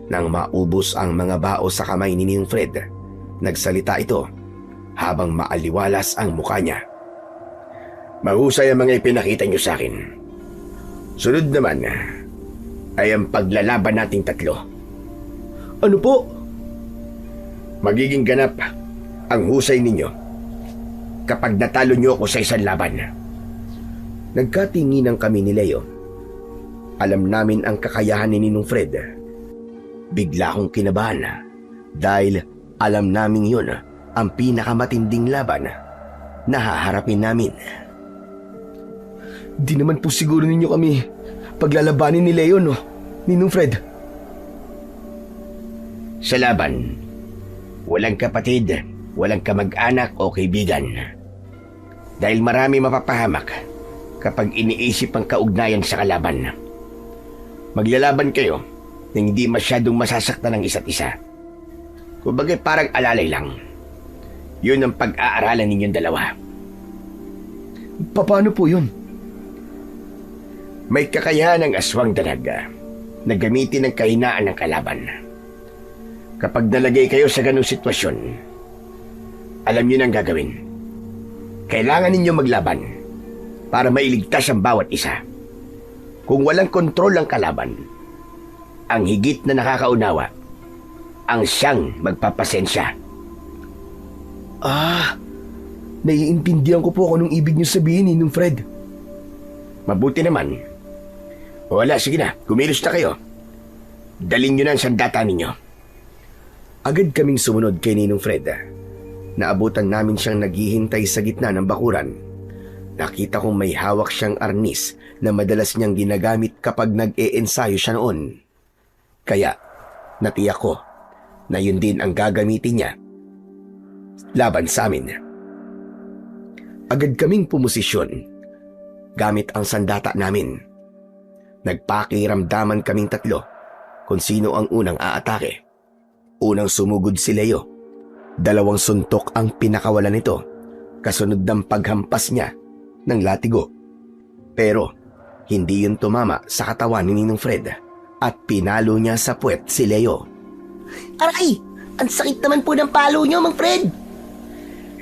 Nang maubos ang mga bao sa kamay ni Ninong Fred, nagsalita ito habang maaliwalas ang mukha niya. Mahusay ang mga ipinakita niyo sa akin. Sunod naman ay ang paglalaban nating tatlo. Ano po? Magiging ganap ang husay ninyo kapag natalo niyo ako sa isang laban. Nagkatinginan kami ni Leo. Alam namin ang kakayahan ni Ninong Fred. Bigla akong kinabahan dahil alam namin yun ang pinakamatinding laban na haharapin namin. Di naman po siguro ninyo kami paglalabanin ni Leo, no? Ninong Fred. Sa laban, walang kapatid, walang kamag-anak o kaibigan. Dahil marami mapapahamak kapag iniisip ang kaugnayan sa kalaban. Maglalaban kayo na hindi masyadong masasaktan ng isa't isa. Kumbaga parang alalay lang. Yun ang pag-aaralan ninyong dalawa. Paano po yun? May kakayahan ng aswang dalaga na gamitin ang kahinaan ng kalaban. Kapag nalagay kayo sa ganung sitwasyon, alam niyo na ang gagawin. Kailangan ninyo maglaban para mailigtas ang bawat isa. Kung walang kontrol ang kalaban, ang higit na nakakaunawa, ang siyang magpapasensya. Naiintindihan ko po kung anong ibig niyo sabihin, Ninong Fred. Mabuti naman. Wala, sige na, kumilos na kayo. Dalhin nyo na ang sandata ninyo. Agad kaming sumunod kay Ninong Fred. Naabutan namin siyang naghihintay sa gitna ng bakuran. Nakita kong may hawak siyang arnis na madalas niyang ginagamit kapag nag-e-ensayo siya noon. Kaya, natiyak ko na yun din ang gagamitin niya laban sa amin. Agad kaming pumosisyon gamit ang sandata namin. Nagpakiramdaman kaming tatlo kung sino ang unang aatake. Unang sumugod si Leo. 2 suntok ang pinakawalan nito, kasunod ng paghampas niya ng latigo. Pero hindi yun tumama sa katawan ni Ninong Fred at pinalo niya sa puwet si Leo. Aray! Ang sakit naman po ng palo nyo, Mang Fred!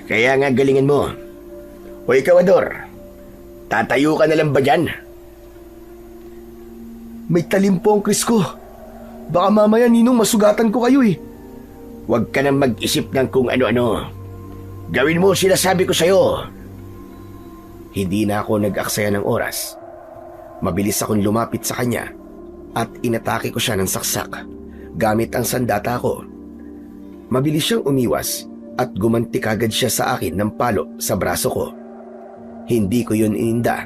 Kaya nga galingan mo. O ikaw, Ador, tatayo ka na lang ba dyan? May talim po ang Chris ko. Baka mamaya, Ninong, masugatan ko kayo eh. Huwag ka nang mag-isip ng kung ano-ano. Gawin mo sinasabi ko sa'yo. Hindi na ako nag-aksaya ng oras. Mabilis akong lumapit sa kanya at inatake ko siya ng saksak gamit ang sandata ko. Mabilis siyang umiwas at gumanti kagad siya sa akin ng palo sa braso ko. Hindi ko yun ininda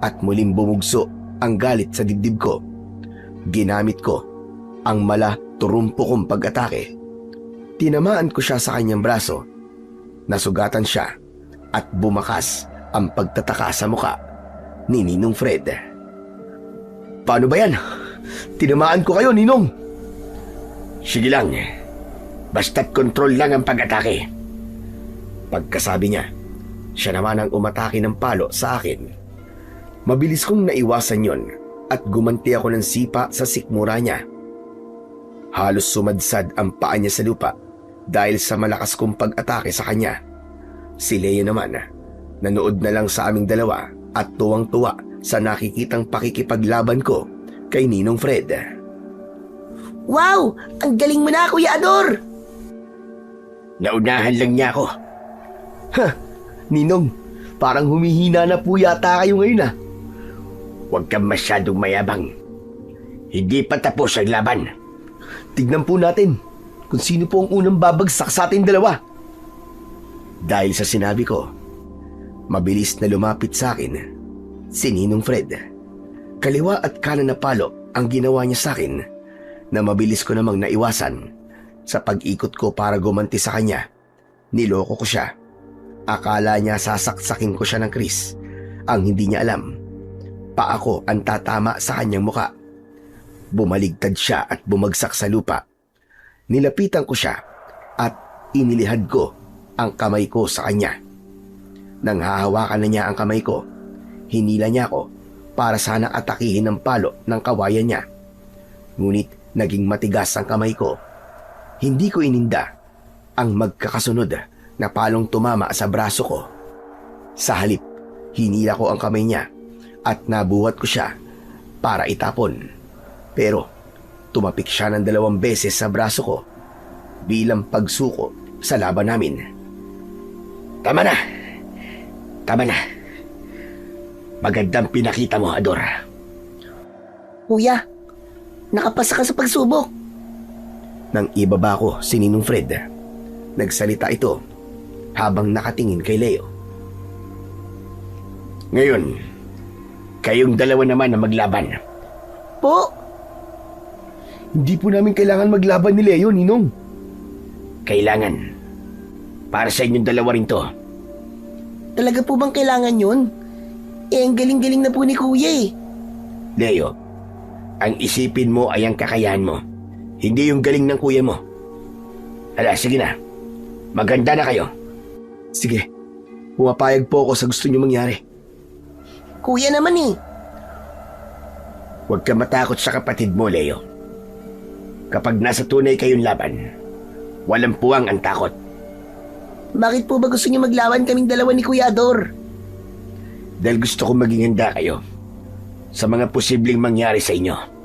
at muling bumugso ang galit sa dibdib ko. Ginamit ko ang mala turumpo kong pag-atake. Tinamaan ko siya sa kanyang braso. Nasugatan siya at bumakas ang pagtataka sa muka ni Ninong Fred. Paano ba yan? Tinamaan ko kayo, Ninong. Sige lang, basta't kontrol lang ang pag-atake. Pagkasabi niya, siya naman ang umatake ng palo sa akin. Mabilis kong naiwasan yon at gumanti ako ng sipa sa sikmura niya. Halos sumadsad ang paa niya sa lupa dahil sa malakas kong pag-atake sa kanya. Si Leo naman, nanood na lang sa aming dalawa at tuwang-tuwa sa nakikitang pakikipaglaban ko kay Ninong Fred. Wow! Ang galing mo na, Kuya Ador! Naunahan lang niya ako. Ninong, parang humihina na po yata kayo ngayon ah. Huwag kang masyadong mayabang. Hindi pa tapos ang laban. Tignan po natin kung sino po ang unang babagsak sa ating dalawa. Dahil sa sinabi ko, mabilis na lumapit sa akin si Ninong Fred. Kaliwa at kanan na palo ang ginawa niya sa akin na mabilis ko namang naiwasan. Sa pag-ikot ko para gumanti sa kanya, niloko ko siya. Akala niya sasaksakin ko siya ng Chris. Ang hindi niya alam, paa ko ang tatama sa kanyang muka. Bumaligtad siya at bumagsak sa lupa. Nilapitan ko siya at inilihad ko ang kamay ko sa kanya. Nang hahawakan na niya ang kamay ko, hinila niya ako para sana atakihin ng palo ng kawayan niya. Ngunit naging matigas ang kamay ko. Hindi ko ininda ang magkakasunod na palong tumama sa braso ko. Sa halip, hinila ko ang kamay niya at nabuhat ko siya para itapon. Pero tumapik siya ng 2 beses sa braso ko bilang pagsuko sa laban namin. Tama na! Tama na! Magandang pinakita mo, Ador. Kuya, nakapasa ka sa pagsubok. Nang ibaba ko si Ninong Fred, nagsalita ito habang nakatingin kay Leo. Ngayon, kayong dalawa naman na maglaban. Po, Hindi po namin kailangan maglaban ni Leo, Ninong. Kailangan. Para sa inyong dalawa rin to. talaga po bang kailangan yun? Eh, ang galing-galing na po ni Kuya eh. Leo, ang isipin mo ay ang kakayahan mo. Hindi yung galing ng kuya mo. Hala, sige na. Maganda na kayo. Sige, pumapayag po ako sa gusto niyo mangyari. Kuya naman eh. Huwag ka matakot sa kapatid mo, Leo. Kapag nasa tunay kayong laban, walang puwang ang takot. Bakit po ba gusto niyo maglawan kaming dalawa ni Kuya Ador? Dahil gusto kong maging handa kayo sa mga posibleng mangyari sa inyo.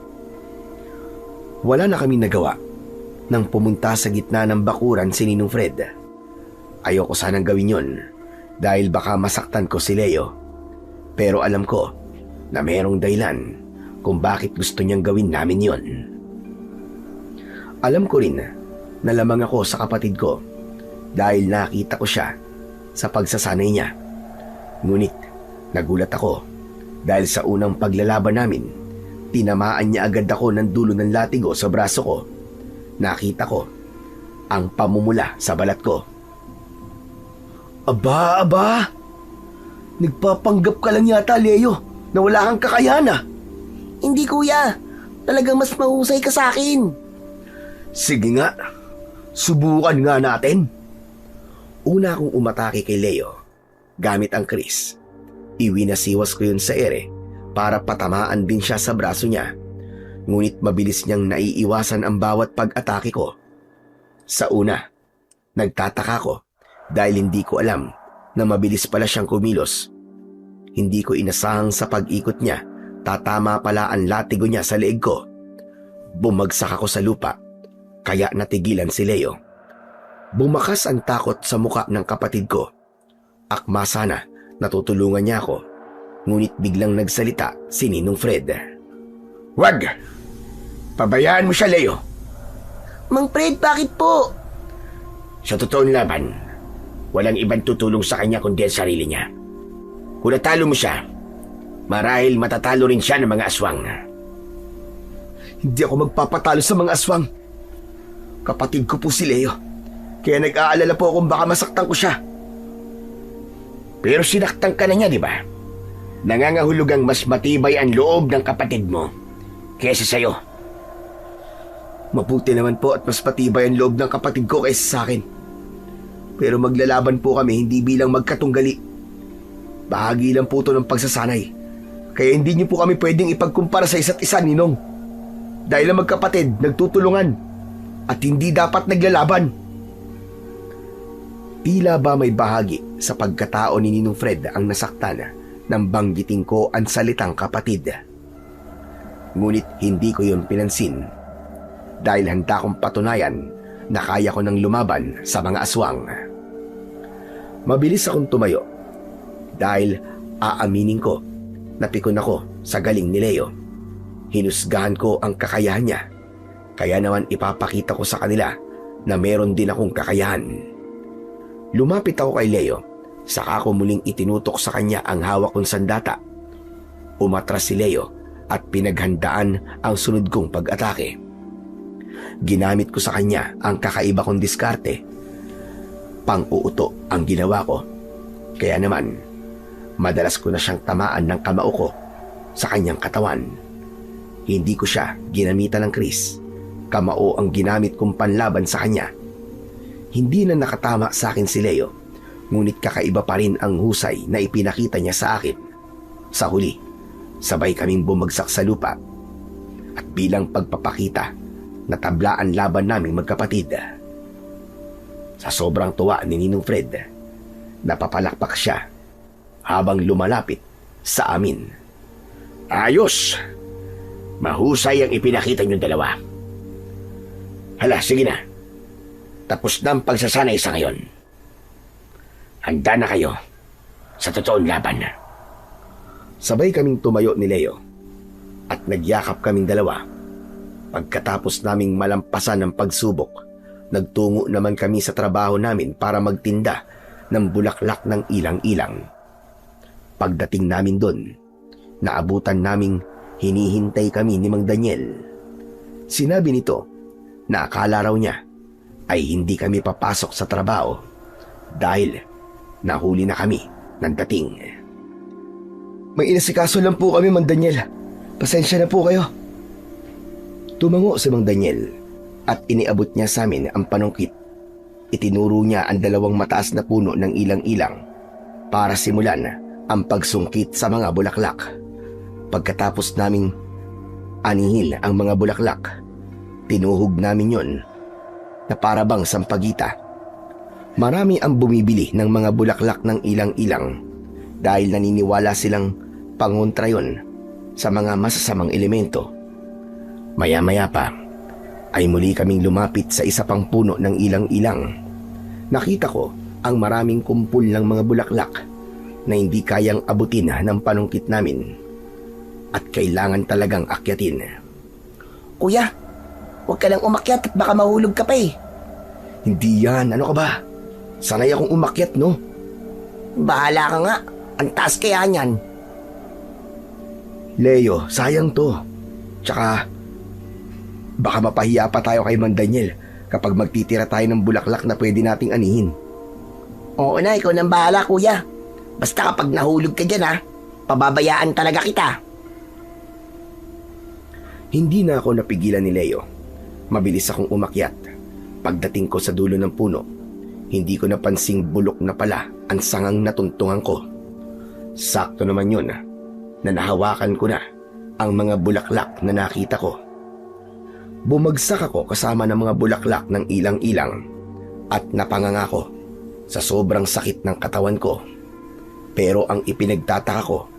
Wala na kami nagawa nang pumunta sa gitna ng bakuran si Ninong Fred. Ayoko sanang gawin yon dahil baka masaktan ko si Leo. Pero alam ko na mayroong dahilan kung bakit gusto niyang gawin namin yon. Alam ko rin na lamang ako sa kapatid ko dahil nakita ko siya sa pagsasanay niya. Ngunit nagulat ako dahil sa unang paglalaban namin, tinamaan niya agad ako ng dulo ng latigo sa braso ko. Nakita ko ang pamumula sa balat ko. Aba! Nagpapanggap ka lang yata, Leo, na wala kang kakayahan ah. Hindi Kuya, talagang mas mahusay ka sa akin. Sige nga, subukan nga natin. Una akong umatake kay Leo gamit ang Chris. Iwinasiwas ko yun sa ere para patamaan din siya sa braso niya. Ngunit mabilis niyang naiiwasan ang bawat pag-atake ko. Sa una, nagtataka ko dahil hindi ko alam na mabilis pala siyang kumilos. Hindi ko inasahang sa pag-ikot niya, tatama pala ang latigo niya sa leeg ko. Bumagsak ako sa lupa, kaya natigilan si Leo. Bumakas ang takot sa muka ng kapatid ko. Akma sana natutulungan niya ako, ngunit biglang nagsalita si Ninong Fred. Wag! Pabayaan mo siya, Leo. Mang Fred, bakit po? Sa totoong laban, walang ibang tutulong sa kanya kundi ang sarili niya. Kung natalo mo siya, marahil matatalo rin siya ng mga aswang. Hindi ako magpapatalo sa mga aswang. Kapatid ko po si Leo. Kaya nag-aalala po kung baka masaktan ko siya. Pero sinaktan ka na niya, di ba? Nangangahulugang mas matibay ang loob ng kapatid mo kaysa sa'yo. Mabuti naman po at mas patibay ang loob ng kapatid ko kaysa sa akin. Pero maglalaban po kami hindi bilang magkatunggali. Bahagi lang po ito ng pagsasanay. Kaya hindi niyo po kami pwedeng ipagkumpara sa isa't isa, Ninong. Dahil ang magkapatid, nagtutulungan. At hindi dapat naglalaban. Tila ba may bahagi sa pagkatao ni Ninong Fred ang nasaktan nang banggitin ko ang salitang kapatid. Ngunit hindi ko yun pinansin dahil handa kong patunayan na kaya ko nang lumaban sa mga aswang. Mabilis akong tumayo dahil aaminin ko na pikon ako sa galing ni Leo. Hinusgahan ko ang kakayahan niya, kaya naman ipapakita ko sa kanila na meron din akong kakayahan. Lumapit ako kay Leo, saka ko muling itinutok sa kanya ang hawak kong sandata. Umatras si Leo at pinaghandaan ang sunod kong pag-atake. Ginamit ko sa kanya ang kakaiba kong diskarte. Pang-uuto ang ginawa ko. Kaya naman, madalas ko na siyang tamaan ng kamao ko sa kanyang katawan. Hindi ko siya ginamitan ng Chris. Kamao ang ginamit kong panlaban sa kanya. Hindi na nakatama sa akin si Leo, ngunit kakaiba pa rin ang husay na ipinakita niya sa akin. Sa huli, sabay kaming bumagsak sa lupa. At bilang pagpapakita, natabla ang laban naming magkapatid. Sa sobrang tuwa ni Ninong Fred, napapalakpak siya habang lumalapit sa amin. Ayos! Mahusay ang ipinakita niyong dalawa. Hala, sige na. Tapos na ang pagsasanay sa ngayon. Handa na kayo sa totoong laban. Sabay kaming tumayo ni Leo at nagyakap kaming dalawa. Pagkatapos naming malampasan ang pagsubok, nagtungo naman kami sa trabaho namin para magtinda ng bulaklak ng ilang-ilang. Pagdating namin doon, naabutan naming hinihintay kami ni Mang Daniel. Sinabi nito na akala raw niya ay hindi kami papasok sa trabaho dahil nahuli na kami ng dating. May inasikaso lang po kami, Mang Daniel. Pasensya na po kayo. Tumango si Mang Daniel at iniabot niya sa amin ang panungkit. Itinuro niya ang 2 mataas na puno ng ilang-ilang para simulan ang pagsungkit sa mga bulaklak. Pagkatapos naming anihin ang mga bulaklak, tinuhog namin yon na para bang sampagita. Marami ang bumibili ng mga bulaklak ng ilang-ilang dahil naniniwala silang pangontra yon sa mga masasamang elemento. Maya-maya pa ay muli kaming lumapit sa isa pang puno ng ilang-ilang. Nakita ko ang maraming kumpul ng mga bulaklak na hindi kayang abutin ng panungkit namin at kailangan talagang akyatin. Kuya, huwag ka lang umakyat at baka mahulog ka pa eh. Hindi yan, ano ka ba? Sanay akong umakyat, no? Bahala ka nga, ang taas kaya niyan. Leo, sayang to. Tsaka, baka mapahiya pa tayo kay Mang Daniel kapag magtitira tayo ng bulaklak na pwede nating anihin. Oo na, ikaw nang bahala kuya. Basta kapag nahulog ka dyan ha, pababayaan talaga kita. Hindi na ako napigilan ni Leo. Mabilis akong umakyat. Pagdating ko sa dulo ng puno, Hindi ko napansing bulok na pala ang sangang natuntungan ko. Sakto naman yun na nahawakan ko na ang mga bulaklak na nakita ko. Bumagsak ako kasama ng mga bulaklak ng ilang-ilang at napanganga ko sa sobrang sakit ng katawan ko. Pero ang ipinagtataka ko,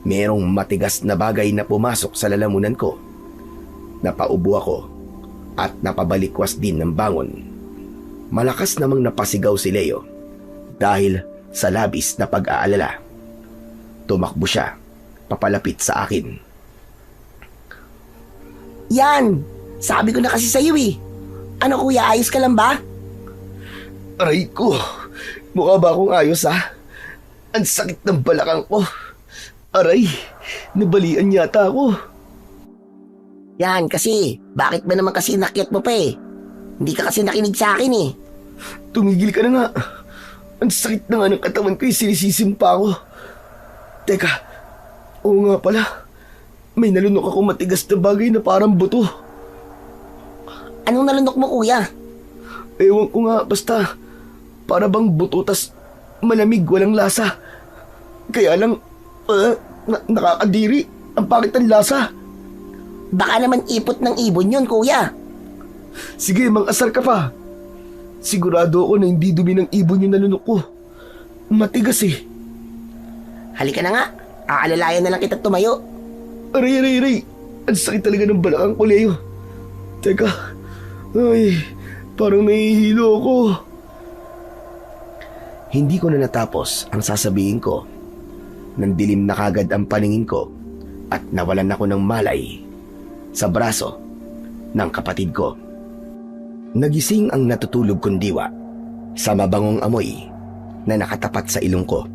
merong matigas na bagay na pumasok sa lalamunan ko. Napaubo ako at napabalikwas din ng bangon. Malakas namang napasigaw si Leo dahil sa labis na pag-aalala. Tumakbo siya papalapit sa akin. Yan! Sabi ko na kasi sa'yo eh. Ano kuya, ayos ka lang ba? Aray ko, mukha ba akong ayos ha? Ang sakit ng balakang ko. Aray, nabalian yata ako. Yan kasi, bakit ba naman kasi inakyat mo pa eh? Hindi ka kasi nakinig sa akin eh. Tumigil ka na nga. Ang sakit na nga ng katawan ko, sinisisim pa ako. Teka, oo nga pala. May nalunok ako matigas na bagay na parang buto. Anong nalunok mo kuya? Ewan ko nga, basta para bang buto tas malamig, walang lasa. Kaya lang, nakakadiri. Ang pangit ng lasa. Baka naman ipot ng ibon yun kuya. Sige, mang-asar ka pa. Sigurado ako na hindi dumi ng ibon yung nalunok ko. Matigas eh. Halika na nga, aalalayan na lang kita tumayo. Aray, aray, aray. Ang sakit talaga ng balakang ko, Leo. Teka, ay, parang nahihilo ako. Hindi ko na natapos ang sasabihin ko. Nandilim na kagad ang paningin ko at nawalan ako ng malay sa braso ng kapatid ko. Nagising ang natutulog kong diwa sa mabangong amoy na nakatapat sa ilong ko.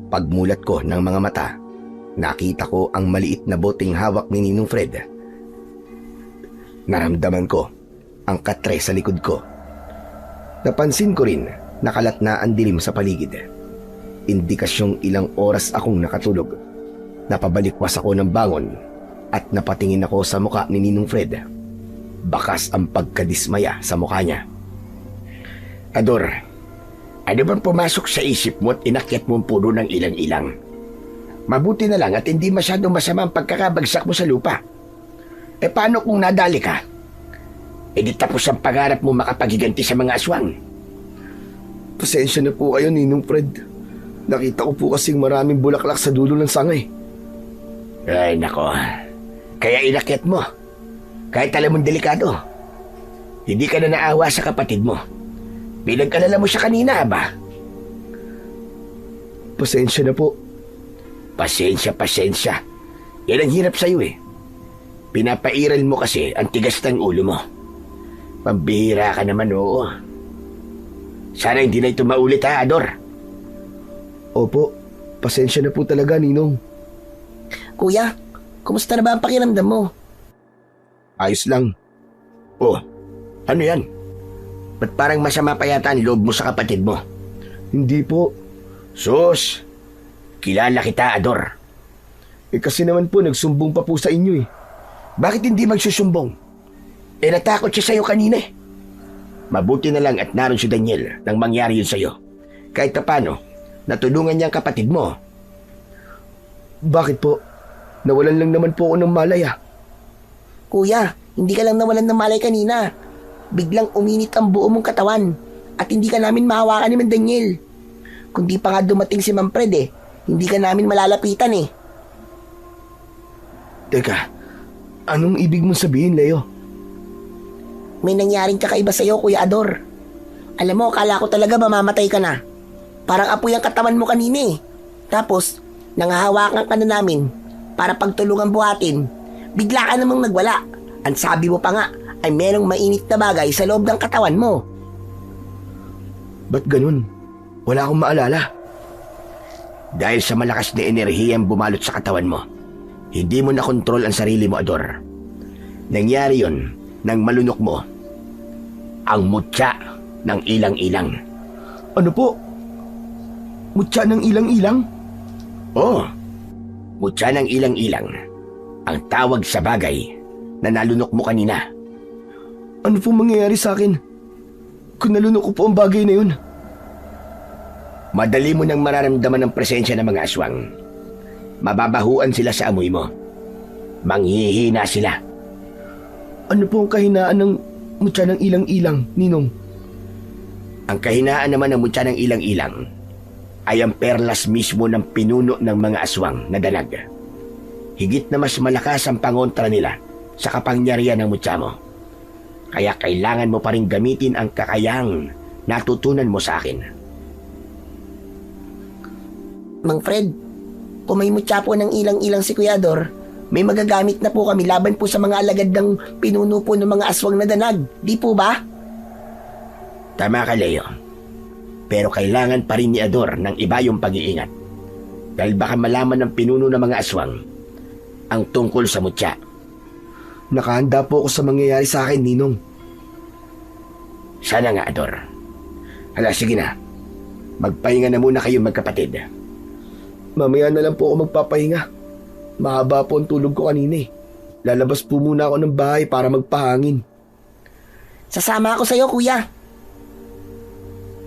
Pagmulat ko ng mga mata, nakita ko ang maliit na boteng hawak ni Ninong Fred. Naramdaman ko ang katre sa likod ko. Napansin ko rin nakalat na ang dilim sa paligid. Indikasyong ilang oras akong nakatulog. Napabalikwas ako ng bangon at napatingin ako sa muka ni Ninong Fred. Bakas ang pagkadismaya sa mukha niya. Ador, ano bang pumasok sa isip mo at inakyat mo ang puno ng ilang-ilang? Mabuti na lang at hindi masyadong masama ang pagkakabagsak mo sa lupa. E paano kung nadali ka? E di tapos ang pangarap mo makapaghiganti sa mga aswang. Pasensya na po kayo, Ninong Fred. Nakita ko po kasing maraming bulaklak sa dulo ng sangay. Ay, nako. Kaya inakyat mo. Kahit alam mong delikado. Hindi ka na naawa sa kapatid mo. Pinag-alala mo siya kanina, ba? Pasensya na po. Pasensya, pasensya. Yan ang hirap sa'yo eh. Pinapairal mo kasi ang tigas ng ulo mo. Pambihira ka naman, oo. Sana hindi na ito maulit ha, Ador. Opo, pasensya na po talaga, Ninong. Kuya, kumusta na ba ang pakiramdam mo? Ayos lang. Oh, ano yan? Ba't parang masama pa yata ang loob mo sa kapatid mo? Hindi po. Sus, kilala kita, Ador. Eh kasi naman po, nagsumbong pa po sa inyo eh. Bakit hindi magsusumbong? Eh natakot siya sa'yo kanina eh. Mabuti na lang at naroon si Daniel nang mangyari yun sa'yo. Kahit paano, natulungan niya ang kapatid mo. Bakit po? Nawalan lang naman po ako ng malay ah. Kuya, hindi ka lang nawalan ng malay kanina. Biglang uminit ang buo mong katawan at hindi ka namin mahawakan ni Mang Daniel. Kung di pa nga dumating si Mang Fred eh, hindi ka namin malalapitan eh. Teka, anong ibig mong sabihin, Leo? May nangyaring kakaiba sa'yo, Kuya Ador. Alam mo, akala ko talaga mamamatay ka na. Parang apoy ang katawan mo kanina eh. Tapos, nangahawakan ka na namin para pagtulungan buhatin. Bigla ka namang nagwala. Ang sabi mo pa nga ay merong mainit na bagay sa loob ng katawan mo. Ba't ganun? Wala akong maalala. Dahil sa malakas na enerhiyang bumalot sa katawan mo, hindi mo nakontrol ang sarili mo, Ador. Nangyari yon nang malunok mo ang mutya ng ilang-ilang. Ano po? Mutya ng ilang-ilang? Oo, mutya ng ilang-ilang. Ang tawag sa bagay na nalunok mo kanina. Ano po mangyayari sa akin? Kung nalunok ko po ang bagay na yun. Madali mo nang mararamdaman ang presensya ng mga aswang. Mababahuan sila sa amoy mo. Manghihina sila. Ano po ang kahinaan ng mutya ng ilang-ilang, Ninong? Ang kahinaan naman ng mutya ng ilang-ilang ay ang perlas mismo ng pinuno ng mga aswang na dalag. Higit na mas malakas ang pangontra nila sa kapangyarihan ng mutya mo. Kaya kailangan mo pa rin gamitin ang kakayahang natutunan mo sa akin. Mang Fred, kung may mutya po ng ilang-ilang si Kuya Ador, may magagamit na po kami laban po sa mga alagad ng pinuno po ng mga aswang na danag. Di po ba? Tama ka, Leo. Pero kailangan pa rin ni Ador ng iba yung pag-iingat. Dahil baka malaman ng pinuno ng mga aswang ang tungkol sa mutya. Nakahanda po ako sa mangyayari sa akin, Ninong. Sana nga, Ador. Hala, sige na. Magpahinga na muna kayo magkapatid. Mamaya na lang po ako magpapahinga. Mahaba po ang tulog ko kanina eh. Lalabas po muna ako ng bahay para magpahangin. Sasama ako sa'yo, Kuya.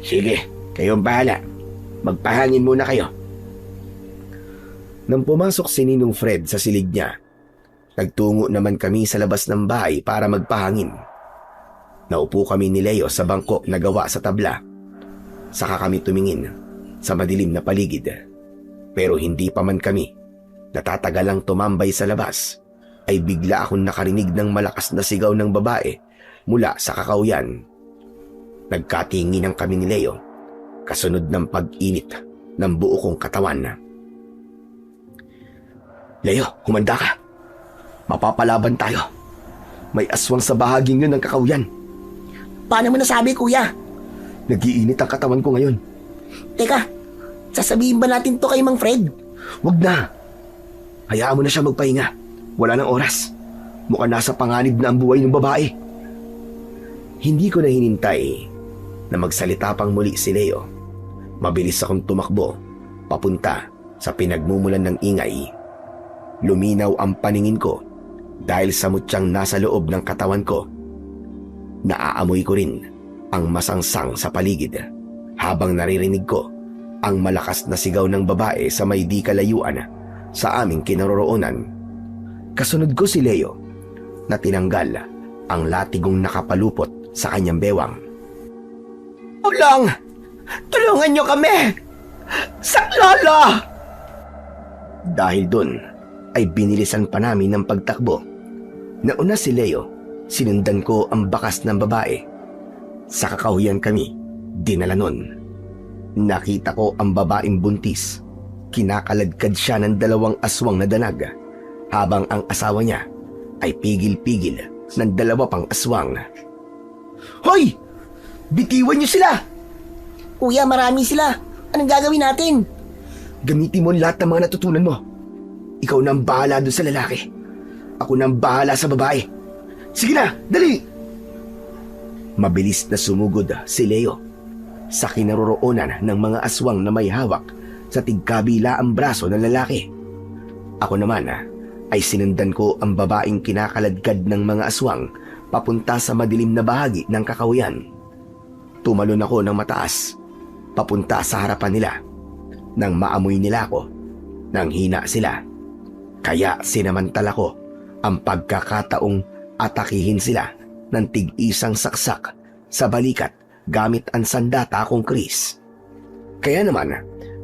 Sige, kayong bahala. Magpahangin muna kayo. Nang pumasok si Ninong Fred sa silid niya, nagtungo naman kami sa labas ng bahay para magpahangin. Naupo kami ni Leo sa bangko na gawa sa tabla. Saka kami tumingin sa madilim na paligid. Pero hindi pa man kami natatagalang tumambay sa labas, ay bigla akong nakarinig ng malakas na sigaw ng babae mula sa kakauyan. Nagkatinginan kami ni Leo, kasunod ng pag-init ng buo kong katawan. Leo, humanda ka. Mapapalaban tayo. May aswang sa bahaging yun ng kakauyan. Paano mo nasabi, Kuya? Nagiinit ang katawan ko ngayon. Teka, sasabihin ba natin to kay Mang Fred? Wag na. Hayaan mo na siya magpahinga. Wala nang oras. Mukhang nasa panganib na ang buhay ng babae. Hindi ko na hinintay na magsalita pang muli si Leo. Mabilis akong tumakbo papunta sa pinagmumulan ng ingay. Luminaw ang paningin ko dahil sa mutyang nasa loob ng katawan ko. Naaamoy ko rin ang masangsang sa paligid habang naririnig ko ang malakas na sigaw ng babae sa may di kalayuan sa aming kinaroroonan. Kasunod ko si Leo na tinanggal ang latigong nakapalupot sa kanyang bewang. Tulong! Tulungan niyo kami! Saklolo! Dahil dun ay binilisan pa namin ng pagtakbo. Nauna si Leo, sinundan ko ang bakas ng babae. Sa kakahuyan kami, dinala nun. Nakita ko ang babaeng buntis. Kinakaladkad siya ng 2 aswang na danag, habang ang asawa niya ay pigil-pigil ng 2 pang aswang. Hoy! Bitiwan niyo sila! Kuya, marami sila. Anong gagawin natin? Gamitin mo lahat ng mga natutunan mo. Ikaw na ang bahala doon sa lalaki. Ako na ang bahala sa babae. Sige na, dali! Mabilis na sumugod si Leo sa kinaroroonan ng mga aswang na may hawak sa tigkabila ang braso ng lalaki. Ako naman ay sinundan ko ang babaeng kinakaladkad ng mga aswang papunta sa madilim na bahagi ng kakahuyan. Tumalon ako ng mataas papunta sa harapan nila. Nang maamoy nila ako, nang hina sila. Kaya sinamantala ko ang pagkakataong atakihin sila ng tig-isang saksak sa balikat gamit ang sandata kong kris. Kaya naman,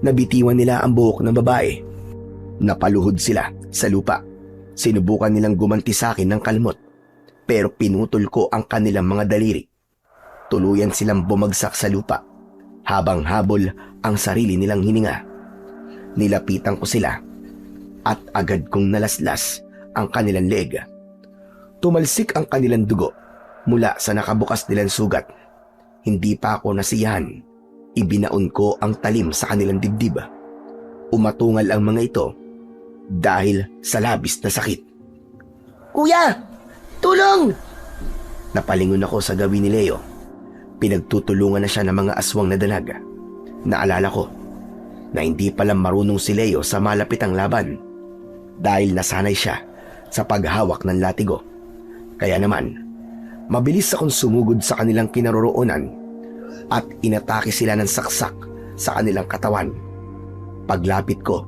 nabitiwan nila ang buhok ng babae. Napaluhod sila sa lupa. Sinubukan nilang gumanti sa akin ng kalmot, pero pinutol ko ang kanilang mga daliri. Tuluyan silang bumagsak sa lupa habang habol ang sarili nilang hininga. Nilapitan ko sila at agad kong nalaslas ang kanilang leeg. Tumalsik ang kanilang dugo mula sa nakabukas nilang sugat. Hindi pa ako nasiyahan. Ibinaon ko ang talim sa kanilang dibdib. Umatungal ang mga ito dahil sa labis na sakit. Kuya! Tulong! Napalingon ako sa gawin ni Leo. Pinagtutulungan na siya ng mga aswang na danag. Naalala ko na hindi palang marunong si Leo sa malapitang laban dahil nasanay siya sa paghawak ng latigo. Kaya naman, mabilis akong sumugod sa kanilang kinaroroonan at inatake sila ng saksak sa kanilang katawan. Paglapit ko,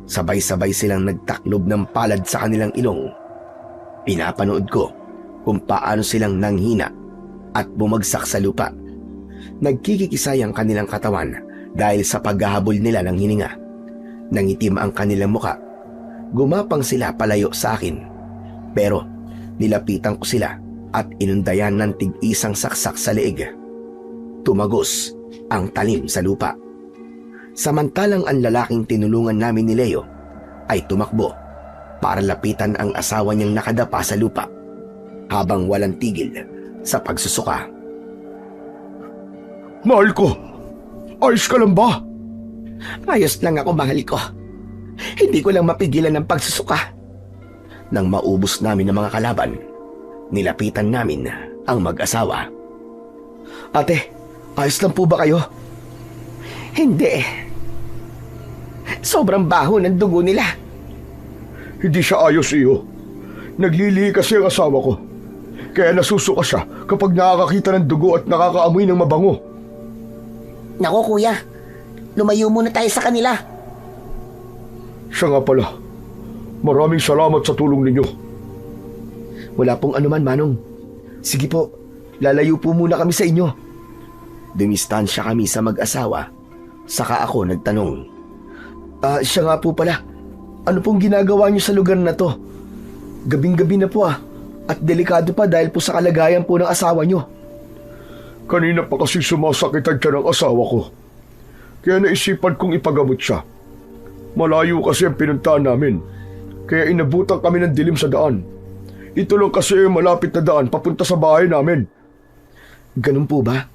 sabay-sabay silang nagtaklob ng palad sa kanilang ilong. Pinapanood ko kung paano silang nanghina at bumagsak sa lupa. Nagkikikisay ang kanilang katawan dahil sa paghahabol nila ng hininga. Nangitim ang kanilang muka. Gumapang sila palayo sa akin. Pero nilapitan ko sila at inundayan ng tig-isang saksak sa leeg. Tumagos ang talim sa lupa. Samantalang ang lalaking tinulungan namin ni Leo ay tumakbo para lapitan ang asawa niyang nakadapa sa lupa habang walang tigil sa pagsusuka. Mahal ko, ayos ka lang ba? Ayos lang ako, mahal ko. Hindi ko lang mapigilan ang pagsusuka. Nang maubos namin ang mga kalaban, nilapitan namin ang mag-asawa. Ate, ayos lang po ba kayo? Hindi. Sobrang baho ng dugo nila. Hindi siya ayos iyo. Naglilihi kasi ang asawa ko. Kaya nasusuka siya kapag nakakakita ng dugo at nakakaamoy ng mabango. Nako kuya, lumayo muna tayo sa kanila. Siya nga pala. Maraming salamat sa tulong ninyo. Wala pong anuman, Manong. Sige po, lalayo po muna kami sa inyo. Dumistansya kami sa mag-asawa. Saka ako nagtanong. Siya nga po pala. Ano pong ginagawa niyo sa lugar na to? Gabing-gabi na po at delikado pa dahil po sa kalagayan po ng asawa niyo. Kanina pa kasi sumasakitan siya ng asawa ko. Kaya naisipan kong ipagamot siya. Malayo kasi ang pinuntahan namin. Kaya inabutan kami ng dilim sa daan. Ito lang kasi malapit na daan papunta sa bahay namin. Ganun po ba?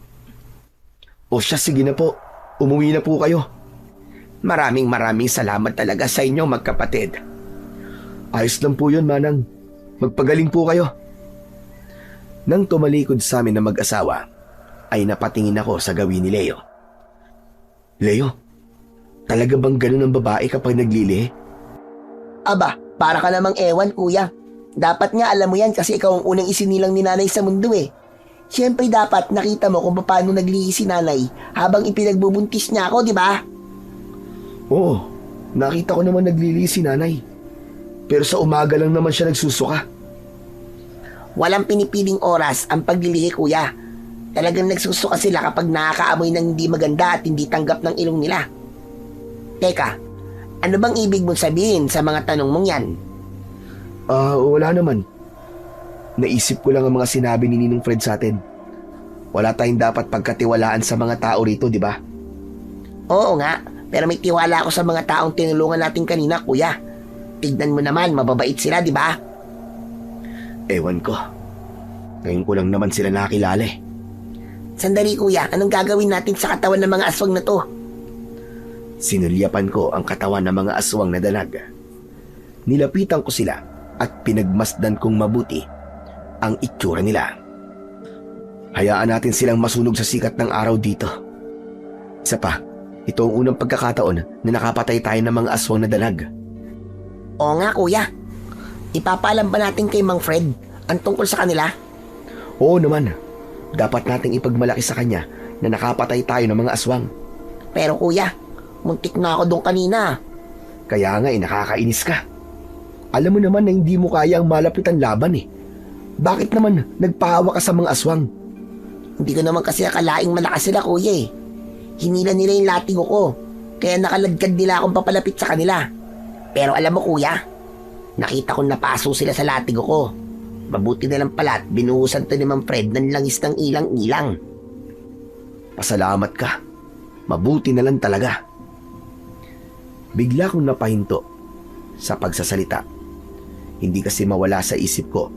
O siya, sige na po. Umuwi na po kayo. Maraming salamat talaga sa inyo, magkapatid. Ayos lang po yun, Manang. Magpagaling po kayo. Nang tumalikod sa amin na mag-asawa, ay napatingin ako sa gawin ni Leo. Leo, talaga bang ganun ang babae kapag naglilihi? Aba, para ka namang ewan kuya. Dapat nga alam mo yan kasi ikaw ang unang isinilang ni nanay sa mundo eh. Siyempre dapat nakita mo kung paano naglihi si nanay habang ipinagbubuntis niya ako, di ba? Oo, nakita ko naman naglilihi si nanay. Pero sa umaga lang naman siya nagsusuka. Walang pinipiling oras ang paglilihi kuya. Talagang nagsusuka sila kapag nakakaamoy ng hindi maganda at hindi tanggap ng ilong nila. Teka, ano bang ibig mong sabihin sa mga tanong mong yan? Wala naman. Naisip ko lang ang mga sinabi ni Ninong Fred sa atin. Wala tayong dapat pagkatiwalaan sa mga tao rito, di ba? Oo nga, pero may tiwala ako sa mga taong tinulungan natin kanina kuya. Tignan mo naman, mababait sila, di ba? Ewan ko. Ngayon ko lang naman sila nakilala eh. Sandali kuya, anong gagawin natin sa katawan ng mga aswang na to? Sinulyapan ko ang katawan ng mga aswang na dalag. Nilapitan ko sila at pinagmasdan kong mabuti ang itsura nila. Hayaan natin silang masunog sa sikat ng araw dito. Isa pa, ito ang unang pagkakataon na nakapatay tayo ng mga aswang na dalag. Oo nga kuya. Ipapaalam ba natin kay Mang Fred ang tungkol sa kanila? Oo naman. Dapat nating ipagmalaki sa kanya na nakapatay tayo ng mga aswang. Pero kuya, muntik na ako doon kanina. Kaya nga nakakainis ka. Alam mo naman na hindi mo kaya ang malapit ang laban eh. Bakit naman nagpahawa ka sa mga aswang? Hindi ko naman kasi akalaing malakas sila kuya eh. Hinila nila yung latigo ko. Kaya nakaladkad nila akong papalapit sa kanila. Pero alam mo kuya, nakita kong napaso sila sa latigo ko. Mabuti na lang pala at binuhusan to ni Mang Fred ng langis ng ilang-ilang. Pasalamat ka. Mabuti na lang talaga. Bigla kong napahinto sa pagsasalita. Hindi kasi mawala sa isip ko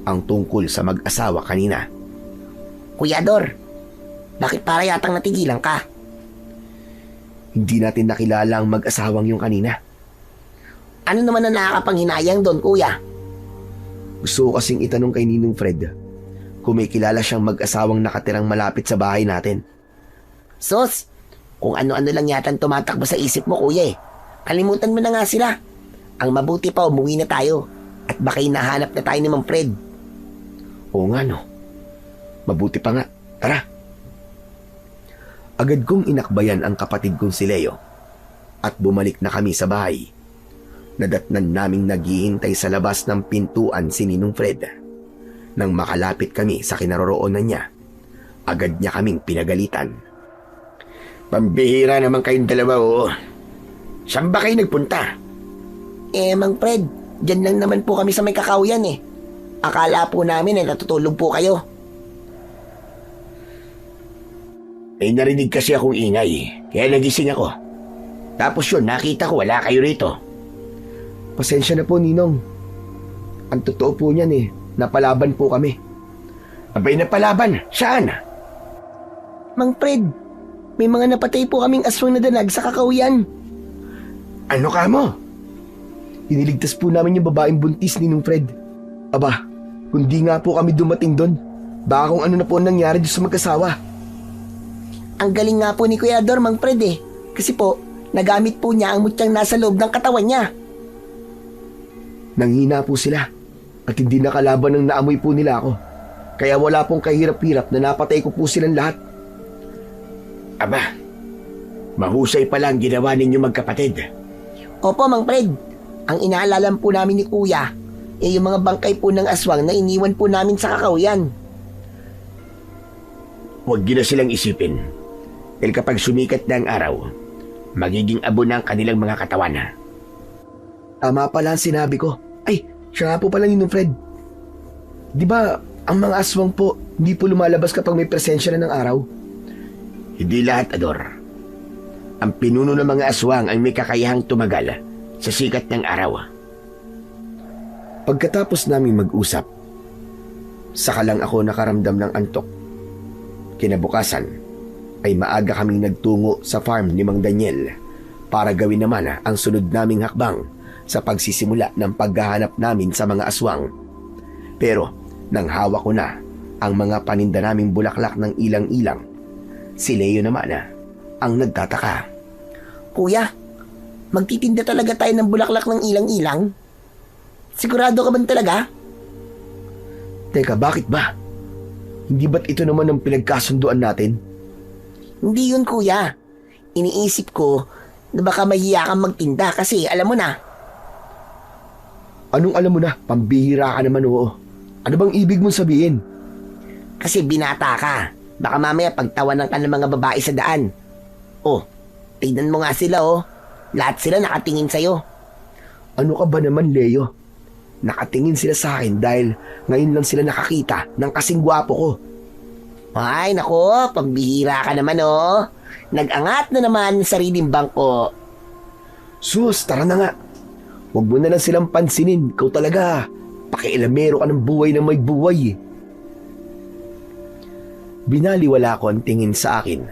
ang tungkol sa mag-asawa kanina. Kuya Dor, bakit para yatang natigilan ka? Hindi natin nakilala ang mag-asawang yung kanina. Ano naman ang nakakapanghinayang doon kuya? Gusto ko kasing itanong kay Ninong Fred kung may kilala siyang mag-asawang nakatirang malapit sa bahay natin. Sos, kung ano-ano lang yatang tumatakbo sa isip mo kuya eh. Kalimutan mo na nga sila. Ang mabuti pa umuwi na tayo at baka hinahanap na tayo ni Mang Fred. Oo nga no. Mabuti pa nga. Tara. Agad kong inakbayan ang kapatid kong si Leo at bumalik na kami sa bahay. Nadatnan naming naghihintay sa labas ng pintuan si Ninong Fred. Nang makalapit kami sa kinaroroonan niya, agad niya kaming pinagalitan. Pambihira naman kayong dalawa, oo. Saan ba kayo nagpunta? Mang Fred, dyan lang naman po kami sa may kakauyan eh. Akala po namin natutulog po kayo. May narinig kasi akong ingay, kaya nagising ako. Tapos yun, nakita ko wala kayo rito. Pasensya na po, Ninong. Ang totoo po niyan napalaban po kami. Abay, napalaban? Saan? Mang Fred, may mga napatay po kaming aswang na danag sa kakauyan. Ano ka mo? Iniligtas po namin yung babaeng buntis, Ninong Fred. Aba, kung di nga po kami dumating doon, baka kung ano na po nangyari doon sa magkasawa. Ang galing nga po ni Kuya Ador, Mang Fred eh. Kasi po, nagamit po niya ang mutyang nasa loob ng katawan niya. Nanghina po sila at hindi nakalaban ng naamoy po nila ako. Kaya wala pong kahirap-hirap na napatay ko po silang lahat. Aba, mahusay pala ang ginawa ninyo magkapatid. Opo, Mang Fred. Ang inaalala po namin ni Kuya, yung mga bangkay po ng aswang na iniwan po namin sa kakauyan. Huwag nyo na silang isipin. Dahil kapag sumikat na ang araw, magiging abo na ang kanilang mga katawan. Tama pala ang sinabi ko. Ay, siya nga po pala Ninong Fred. Di ba ang mga aswang po hindi po lumalabas kapag may presensya na ng araw? Hindi lahat, Ador. Ang pinuno ng mga aswang ay may kakayahang tumagal sa sikat ng araw. Pagkatapos naming mag-usap, saka lang ako nakaramdam ng antok. Kinabukasan ay maaga kaming nagtungo sa farm ni Mang Daniel para gawin naman ang sunod naming hakbang sa pagsisimula ng paghahanap namin sa mga aswang. Pero nang hawak ko na ang mga paninda naming bulaklak ng ilang-ilang, si Leo naman ang nagtataka. Kuya, magtitinda talaga tayo ng bulaklak ng ilang-ilang? Sigurado ka ba talaga? Teka, bakit ba? Hindi ba't ito naman ang pinagkasunduan natin? Hindi yun, Kuya. Iniisip ko na baka mahiya kang magtinda kasi alam mo na. Anong alam mo na? Pambihira ka naman, oo. Ano bang ibig mong sabihin? Kasi binata ka. Baka mamaya pagtawanan ka ng mga babae sa daan. Oh, tignan mo nga sila oh. Lahat sila nakatingin sa'yo. Ano ka ba naman, Leo? Nakatingin sila sa akin dahil ngayon lang sila nakakita ng kasing gwapo ko. Ay, nako, pambihira ka naman oh. Nag-angat na naman sa sariling bangko. Sus, tara na nga. Huwag mo na lang silang pansinin. Ikaw talaga, pakialamero ka ng buhay na may buhay. Binaliwala ko ang tingin sa akin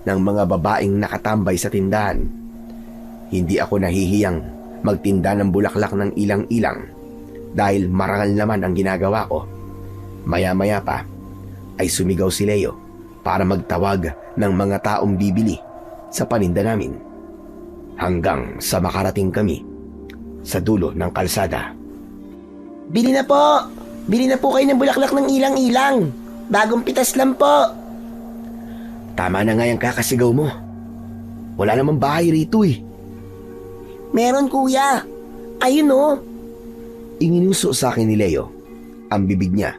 ng mga babaeng nakatambay sa tindahan. Hindi ako nahihiyang magtinda ng bulaklak ng ilang-ilang dahil marangal naman ang ginagawa ko. Maya-maya pa ay sumigaw si Leo para magtawag ng mga taong bibili sa paninda namin. Hanggang sa makarating kami sa dulo ng kalsada. Bili na po! Bili na po kayo ng bulaklak ng ilang-ilang. Bagong pitas lang po. Tama na nga yung kakasigaw mo. Wala namang bahay rito eh. Meron, Kuya. Ayun oh. Inginuso sa akin ni Leo ang bibig niya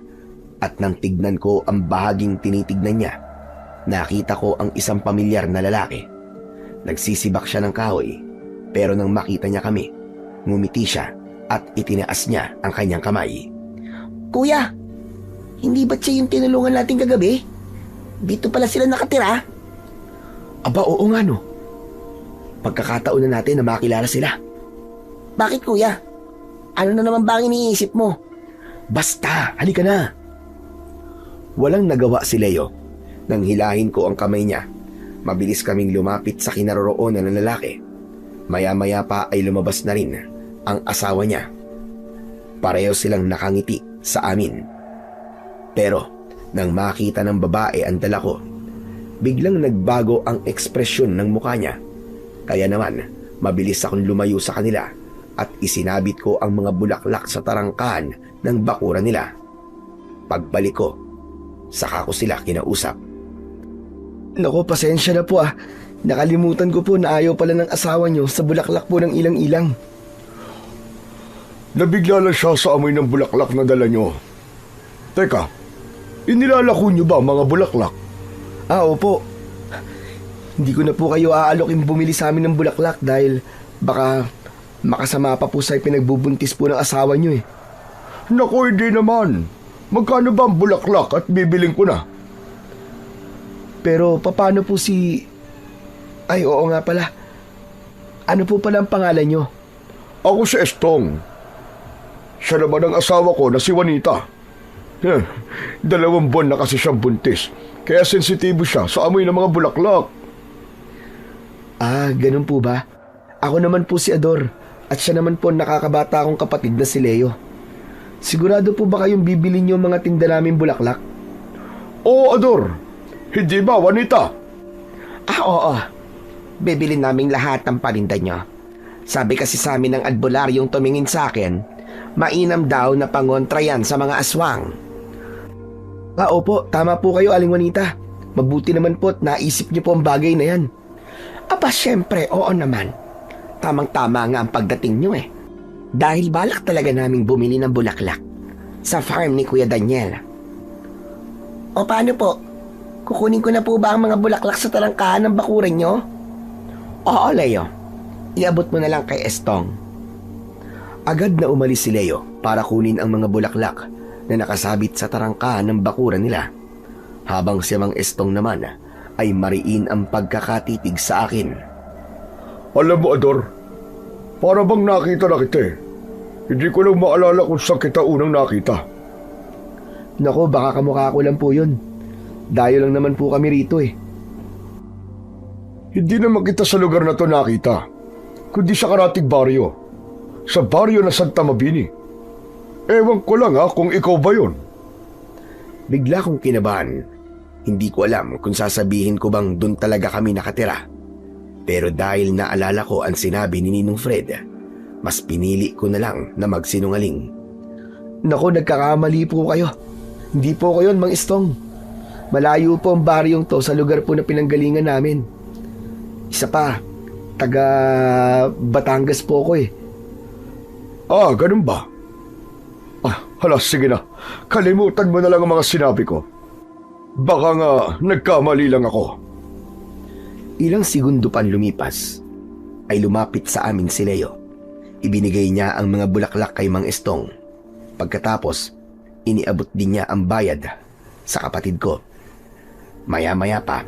at nang tignan ko ang bahaging tinitignan niya, nakita ko ang isang pamilyar na lalaki. Nagsisibak siya ng kahoy pero nang makita niya kami, ngumiti siya at itinaas niya ang kanyang kamay. Kuya, hindi ba't siya yung tinulungan natin kagabi? Dito pala sila nakatira. Aba, oo nga no. Pagkakataon na natin na makilala sila. Bakit, Kuya? Ano na naman ba ang iniisip mo? Basta, halika na. Walang nagawa si Leo. Nang hilahin ko ang kamay niya, mabilis kaming lumapit sa kinaroroonan ng lalaki. Maya-maya pa ay lumabas na rin ang asawa niya. Pareho silang nakangiti sa amin. Pero nang makita ng babae ang dala ko, biglang nagbago ang ekspresyon ng mukha niya. Kaya naman, mabilis akong lumayo sa kanila at isinabit ko ang mga bulaklak sa tarangkahan ng bakuran nila. Pagbalik ko, saka ko sila kinausap. Nako, pasensya na po ah. Nakalimutan ko po na ayaw pala ng asawa nyo sa bulaklak po ng ilang-ilang. Nabigla lang siya sa amoy ng bulaklak na dala nyo. Teka, inilalako nyo ba mga bulaklak? Ah, opo. Hindi ko na po kayo aalokin bumili sa amin ng bulaklak dahil baka makasama pa po sa pinagbubuntis po ng asawa nyo eh. Naku, hindi naman. Magkano ba ang bulaklak at bibiling ko na? Pero paano po si... Ay, oo nga pala. Ano po pala ang pangalan nyo? Ako si Estong. Siya naman ang asawa ko na si Juanita. 2 buwan na kasi siyang buntis. Kaya sensitibo siya sa amoy ng mga bulaklak. Ah, ganun po ba? Ako naman po si Ador at siya naman po nakakabata akong kapatid na si Leo. Sigurado po ba kayong bibili niyo mga tinda namin bulaklak? Oo, Ador. Hindi ba, Juanita? Ah, oo. Bibilin namin lahat ng paninda nyo. Sabi kasi sa amin ng albularyong tumingin sa akin, mainam daw na pangontra yan sa mga aswang. Ah, opo. Tama po kayo, Aling Juanita. Mabuti naman po at naisip niyo po ang bagay na yan. Aba, syempre, oo naman. Tamang-tama nga ang pagdating nyo eh. Dahil balak talaga naming bumili ng bulaklak sa farm ni Kuya Daniel. O paano po? Kukunin ko na po ba ang mga bulaklak sa talangkahan ng bakuran nyo? Oo, Leo. Iabot mo na lang kay Estong. Agad na umalis si Leo para kunin ang mga bulaklak na nakasabit sa tarangkahan ng bakuran nila. Habang si Mang Estong naman ay mariin ang pagkakatitig sa akin. Alam mo, Ador, para bang nakita na kita eh. Hindi ko lang maalala kung saan kita unang nakita. Nako, baka kamukha ko lang po yun. Dayo lang naman po kami rito eh. Hindi naman kita sa lugar na to nakita, kundi sa karatig baryo. Sa baryo na Santa Mabini. Ewan ko lang kung ikaw ba yun. Bigla kong kinabahan. Hindi ko alam kung sasabihin ko bang doon talaga kami nakatira. Pero dahil naalala ko ang sinabi ni Ninong Fred, mas pinili ko na lang na magsinungaling. Nako, nagkakamali po kayo. Hindi po kayo, Mang Estong. Malayo po ang baryong to sa lugar po na pinanggalingan namin. Isa pa, taga Batangas po ko eh. Ah, ganun ba? Hala, sige na. Kalimutan mo na lang ang mga sinabi ko. Baka nga nagkamali lang ako. Ilang segundo pan lumipas, ay lumapit sa amin si Leo. Ibinigay niya ang mga bulaklak kay Mang Estong. Pagkatapos, iniabot din niya ang bayad sa kapatid ko. Maya-maya pa,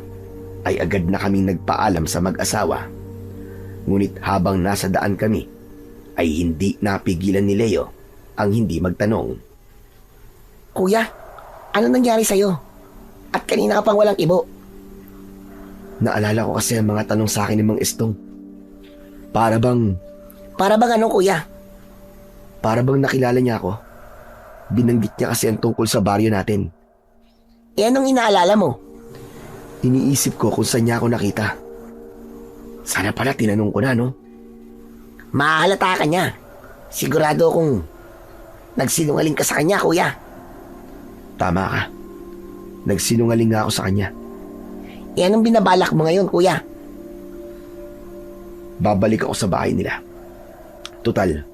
ay agad na kaming nagpaalam sa mag-asawa. Ngunit habang nasa daan kami, ay hindi napigilan ni Leo ang hindi magtanong. Kuya, ano nangyari sa'yo? At kanina ka pang walang ibo. Naalala ko kasi ang mga tanong sa akin ni Mang Estong. Para bang Ano, kuya? Para bang nakilala niya ako. Binanggit niya kasi ang tungkol sa baryo natin. E anong inaalala mo? Iniisip ko kung saan niya ako nakita. Sana pala tinanong ko na, no? Mahalata ka niya. Sigurado kung nagsinungaling ka sa kanya, kuya. Tama ka. Nagsinungaling nga ako sa kanya. E anong binabalak mo ngayon, kuya? Babalik ako sa bahay nila. Tutal,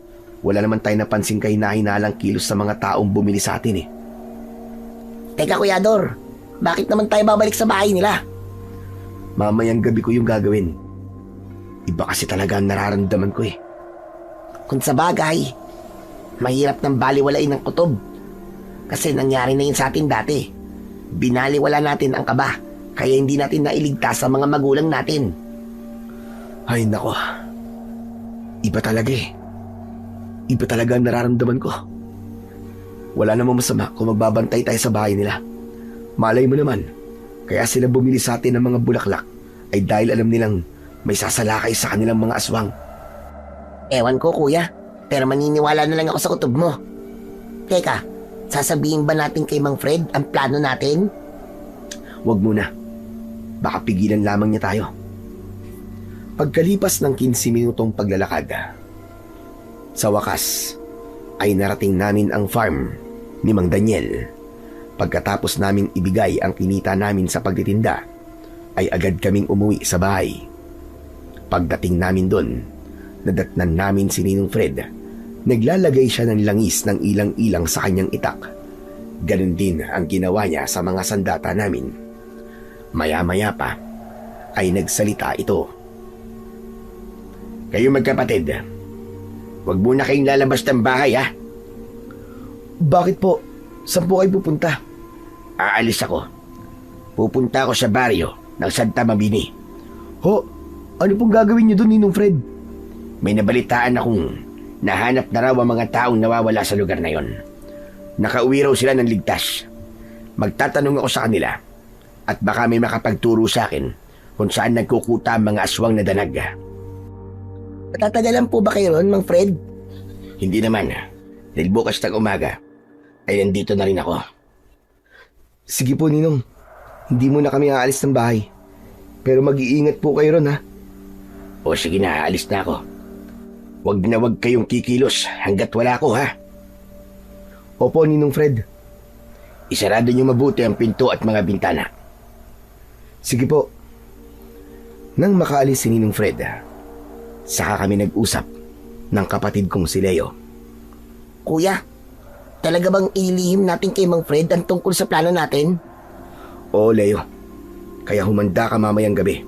wala naman tayo napansin kay nahinalang kilos sa mga taong bumili sa atin eh. Teka, Kuya Dor, bakit naman tayo babalik sa bahay nila? Mamayang gabi ko yung gagawin. Iba kasi talaga ang nararamdaman ko eh. Kung sa bagay, mahirap ng baliwalain ng kutob. Kasi nangyari na yun sa atin dati. Binaliwala natin ang kaba, kaya hindi natin nailigtas sa mga magulang natin. Ay nako, iba talaga eh. Iba talaga ang nararamdaman ko. Wala namang masama kung magbabantay tayo sa bahay nila. Malay mo naman, kaya sila bumili sa atin ng mga bulaklak ay dahil alam nilang may sasalakay sa kanilang mga aswang. Ewan ko, kuya, pero maniniwala na lang ako sa kutob mo. Teka, sasabihin ba natin kay Mang Fred ang plano natin? Huwag muna. Baka pigilan lamang niya tayo. Pagkalipas ng 15 minutong paglalakad, sa wakas ay narating namin ang farm ni Mang Daniel. Pagkatapos naming ibigay ang kinita namin sa pagtitinda, ay agad kaming umuwi sa bahay. Pagdating namin doon, nadatnan namin si Ninong Fred. Naglalagay siya ng langis ng ilang-ilang sa kanyang itak. Ganon din ang ginawa niya sa mga sandata namin. Maya-maya pa ay nagsalita ito. Kayo magkapatid, huwag muna kayong lalabas ng bahay ha. Bakit po? Saan po kayo pupunta? Aalis ako. Pupunta ako sa baryo ng Santa Mabini. Ho, ano pong gagawin niyo doon, Ninong Fred? May nabalitaan akong nahanap na raw ang mga taong nawawala sa lugar na yon. Nakauwi raw sila ng ligtas. Magtatanong ako sa kanila at baka may makapagturo sa akin kung saan nagkukuta ang mga aswang na danag. Matatagalan po ba kayo ron, Mang Fred? Hindi naman. Dahil bukas ng umaga ay nandito na rin ako. Sige po, Ninong. Hindi muna kami aalis ng bahay. Pero mag-iingat po kayo ron, ha? O sige na, aalis na ako. Huwag na huwag kayong kikilos hanggat wala ako ha. Opo, Ninong Fred. Isarado niyo mabuti ang pinto at mga bintana. Sige po. Nang makaalis si Ninong Fred, saka kami nag-usap ng kapatid kong si Leo. Kuya, talaga bang ililihim natin kay Mang Fred ang tungkol sa plano natin? Oo, Leo. Kaya humanda ka mamayang gabi.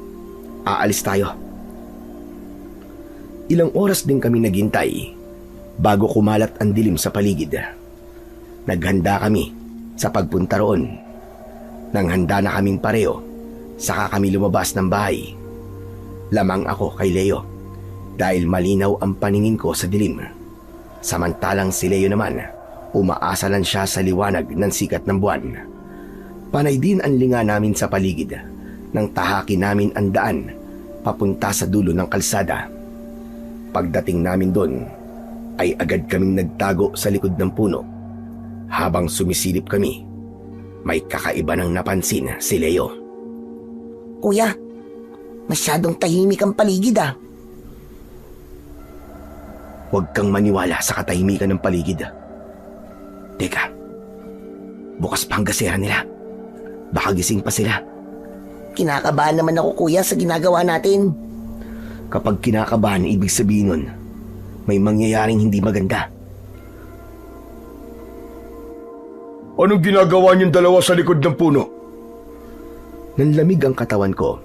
Aalis tayo. Ilang oras din kami naghintay bago kumalat ang dilim sa paligid. Naghanda kami sa pagpunta roon. Nang handa na kaming pareho, saka kami lumabas ng bahay. Lamang ako kay Leo dahil malinaw ang paningin ko sa dilim. Samantalang si Leo naman, umaasa lang siya sa liwanag ng sikat ng buwan. Panay din ang linga namin sa paligid nang tahaki namin ang daan papunta sa dulo ng kalsada. Pagdating namin doon, ay agad kaming nagtago sa likod ng puno. Habang sumisilip kami, may kakaiba nang napansin si Leo. Kuya, masyadong tahimik ang paligid ah. Huwag kang maniwala sa katahimikan ng paligid. Teka, bukas pa ang gasera nila. Baka gising pa sila. Kinakabahan naman ako kuya sa ginagawa natin. Kapag kinakabahan, ibig sabihin nun, may mangyayaring hindi maganda. Anong ginagawa niyong dalawa sa likod ng puno? Nanlamig ang katawan ko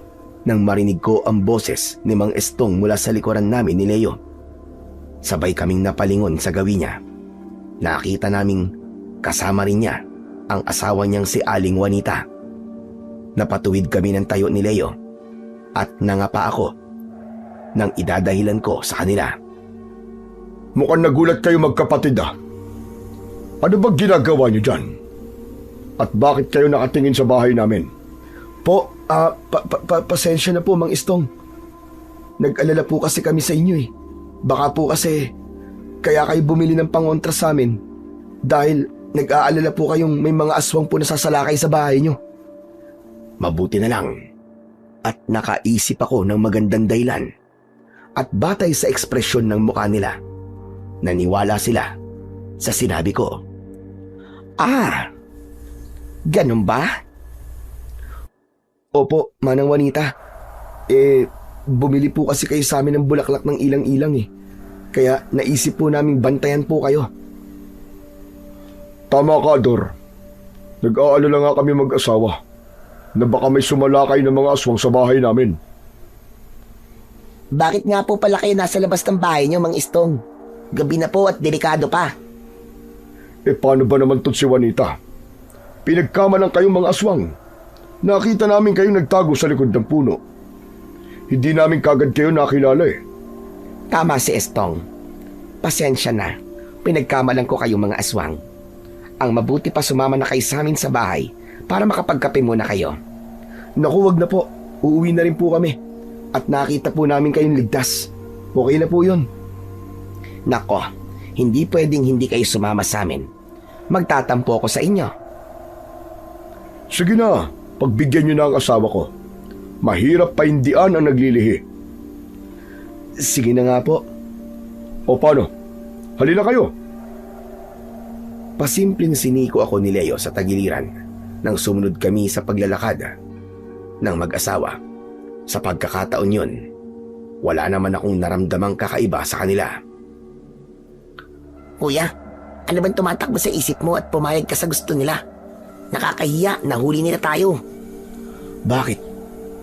nang marinig ko ang boses ni Mang Estong mula sa likuran namin ni Leo. Sabay kaming napalingon sa gawi niya. Nakita naming kasama rin niya ang asawa niyang si Aling Juanita. Napatuwid kami ng tayo ni Leo at nangapa ako nang idadahilan ko sa kanila. Mukhang nagulat kayo magkapatid ah. Ano bang ginagawa niyo dyan? At bakit kayo nakatingin sa bahay namin? Po, pasensya na po, Mang Istong. Nag-alala po kasi kami sa inyo eh. Baka po kasi kaya kayo bumili ng pangontra sa amin dahil nag-aalala po kayong may mga aswang po nasasalakay sa bahay nyo. Mabuti na lang at nakaisip ako ng magandang dahilan at batay sa ekspresyon ng mukha nila, naniwala sila sa sinabi ko. Ah, ganun ba? Opo, Manang Juanita. Bumili po kasi kayo sa amin ng bulaklak ng ilang-ilang eh. Kaya naisip po naming bantayan po kayo. Tama ka, Dor. Nag-aalala nga kami mag-asawa na baka may sumalakay ng mga aswang sa bahay namin. Bakit nga po pala kayo nasa labas ng bahay niyo, Mang Istong? Gabi na po at delikado pa. Paano ba naman to si Juanita? Pinagkama ng kayong mga aswang. Nakita namin kayong nagtago sa likod ng puno. Hindi namin kagad kayo nakilala eh. Tama si Estong. Pasensya na. Pinagkamalan ko kayong mga aswang. Ang mabuti pa sumama na kayo sa amin sa bahay para makapagkape muna kayo. Naku, wag na po. Uuwi na rin po kami. At nakita po namin kayong ligtas. Okay na po yun. Nako, hindi pwedeng hindi kayo sumama sa amin. Magtatampo ako sa inyo. Sige na, pagbigyan niyo na ang asawa ko. Mahirap paindian ang naglilihi. Sige na nga po. O paano? Halina kayo. Pasimpleng siniko ako ni Leo sa tagiliran nang sumunod kami sa paglalakad. ng mag-asawa. Sa pagkakataon yun, wala naman akong naramdamang kakaiba sa kanila. Kuya, ano bang tumatakbo sa isip mo at pumayag ka sa gusto nila? Nakakahiya, nahuli nila tayo. Bakit?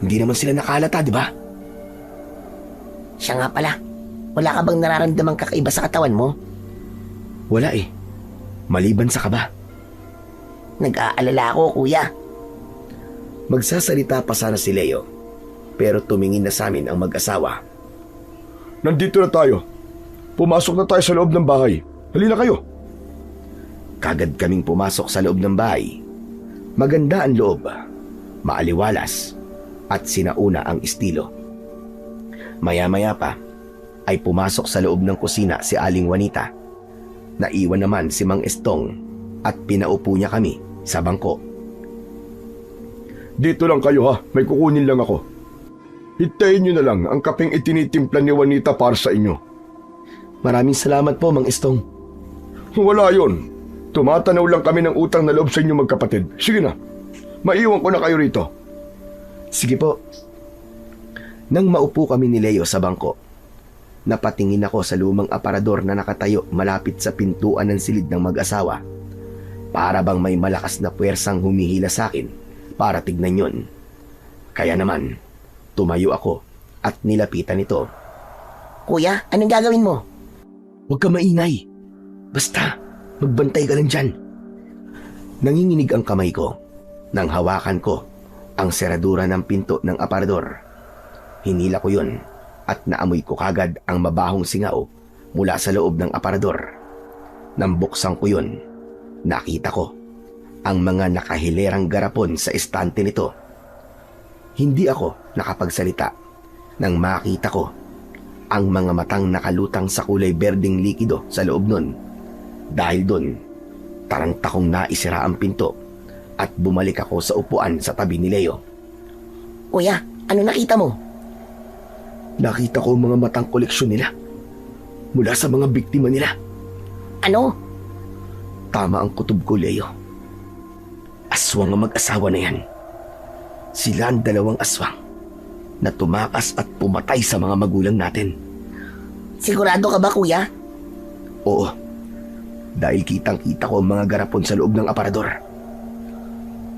Hindi naman sila nakalata, di ba? Siya nga pala, wala ka bang nararamdamang kakaiba sa katawan mo? Wala eh. Maliban sa kaba. Nag-aalala ako, kuya. Magsasalita pa sana si Leo, pero tumingin na sa amin ang mag-asawa. Nandito na tayo. Pumasok na tayo sa loob ng bahay. Halina kayo. Kagad kaming pumasok sa loob ng bahay. Maganda ang loob, maaliwalas, at sinauna ang estilo. Maya-maya pa ay pumasok sa loob ng kusina si Aling Juanita. Naiwan naman si Mang Estong at pinaupo niya kami sa bangko. Dito lang kayo ha, may kukunin lang ako. Hintayin nyo na lang ang kapeng itinitimpla ni Juanita para sa inyo. Maraming salamat po, Mang Estong. Wala yon. Tumatanaw lang kami ng utang na loob sa inyo magkapatid. Sige na, maiwan ko na kayo rito. Sige po. Nang maupo kami ni Leo sa bangko, napatingin ako sa lumang aparador na nakatayo malapit sa pintuan ng silid ng mag-asawa. Para bang may malakas na puwersang humihila sa akin para tignan yon. Kaya naman, tumayo ako at nilapitan ito. Kuya, anong gagawin mo? Huwag ka maingay. Basta, magbantay ka lang dyan. Nanginginig ang kamay ko nang hawakan ko ang seradura ng pinto ng aparador. Hinila ko yun at naamoy ko kagad ang mabahong singaw mula sa loob ng aparador. Nang buksan ko yun, nakita ko ang mga nakahilerang garapon sa estante nito. Hindi ako nakapagsalita nang makita ko ang mga matang nakalutang sa kulay berdeng likido sa loob nun. Dahil dun, taranta kong naisira ang pinto at bumalik ako sa upuan sa tabi ni Leo. Kuya, ano nakita mo? Nakita ko ang mga matang koleksyon nila mula sa mga biktima nila. Ano? Tama ang kutob ko, Leo. Aswang ang mag-asawa na yan. Sila ang dalawang aswang na tumakas at pumatay sa mga magulang natin. Sigurado ka ba, kuya? Oo, dahil kitang-kita ko ang mga garapon sa loob ng aparador.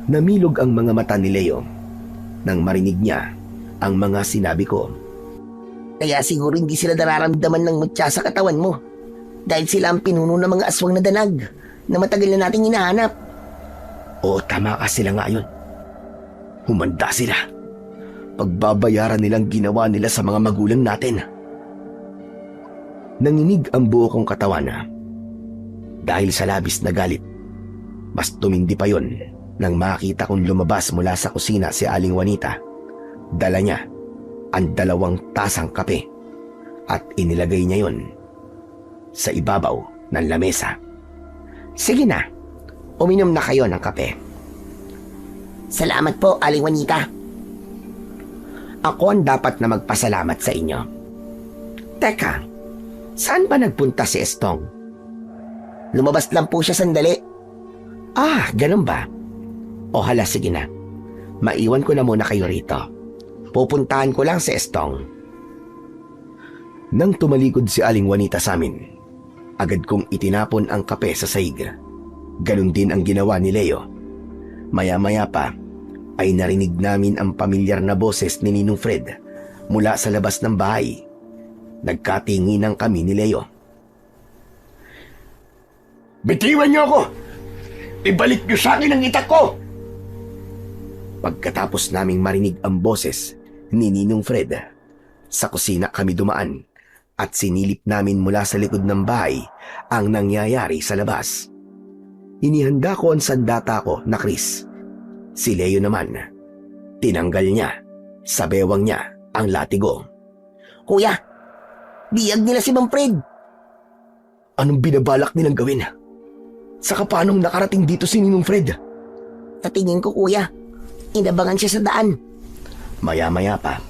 Namilog ang mga mata ni Leo nang marinig niya ang mga sinabi ko. Kaya siguro hindi sila nararamdaman ng mutya sa katawan mo. Dahil sila ang pinuno ng mga aswang na danag na matagal na nating hinahanap. Oo, tama ka, sila nga yun. Humanda sila. Pagbabayaran nilang ginawa nila sa mga magulang natin. Nanginig ang buo kong katawan na dahil sa labis na galit. Mas tumindi pa yon nang makita kong lumabas mula sa kusina si Aling Juanita. Dala niya ang 2 tasang kape at inilagay niya yon sa ibabaw ng lamesa. Sige na, uminom na kayo ng kape. Salamat po, Aling Juanita. Ako ang dapat na magpasalamat sa inyo. Teka, saan ba nagpunta si Estong? Lumabas lang po siya sandali. Ah, ganun ba? O hala, sige na. Maiwan ko na muna kayo rito. Pupuntahan ko lang si Estong. Nang tumalikod si Aling Juanita sa amin, agad kong itinapon ang kape sa sahig. Ganun din ang ginawa ni Leo. Maya-maya pa ay narinig namin ang pamilyar na boses ni Ninong Fred mula sa labas ng bahay. Nagkatinginan kami ni Leo. Bitiwan niyo ako! Ibalik niyo sa akin ang itak ko! Pagkatapos naming marinig ang boses ni Ninong Fred, sa kusina kami dumaan at sinilip namin mula sa likod ng bahay ang nangyayari sa labas. Inihanda ko ang sandata ko na Chris. Si Leo naman, tinanggal niya sa bewang niya ang latigo. Kuya, biyag nila si Mang Fred. Anong binabalak nilang gawin? Saka paanong nakarating dito si Ninong Fred? Sa tingin ko, kuya, inabangan siya sa daan. Maya-maya pa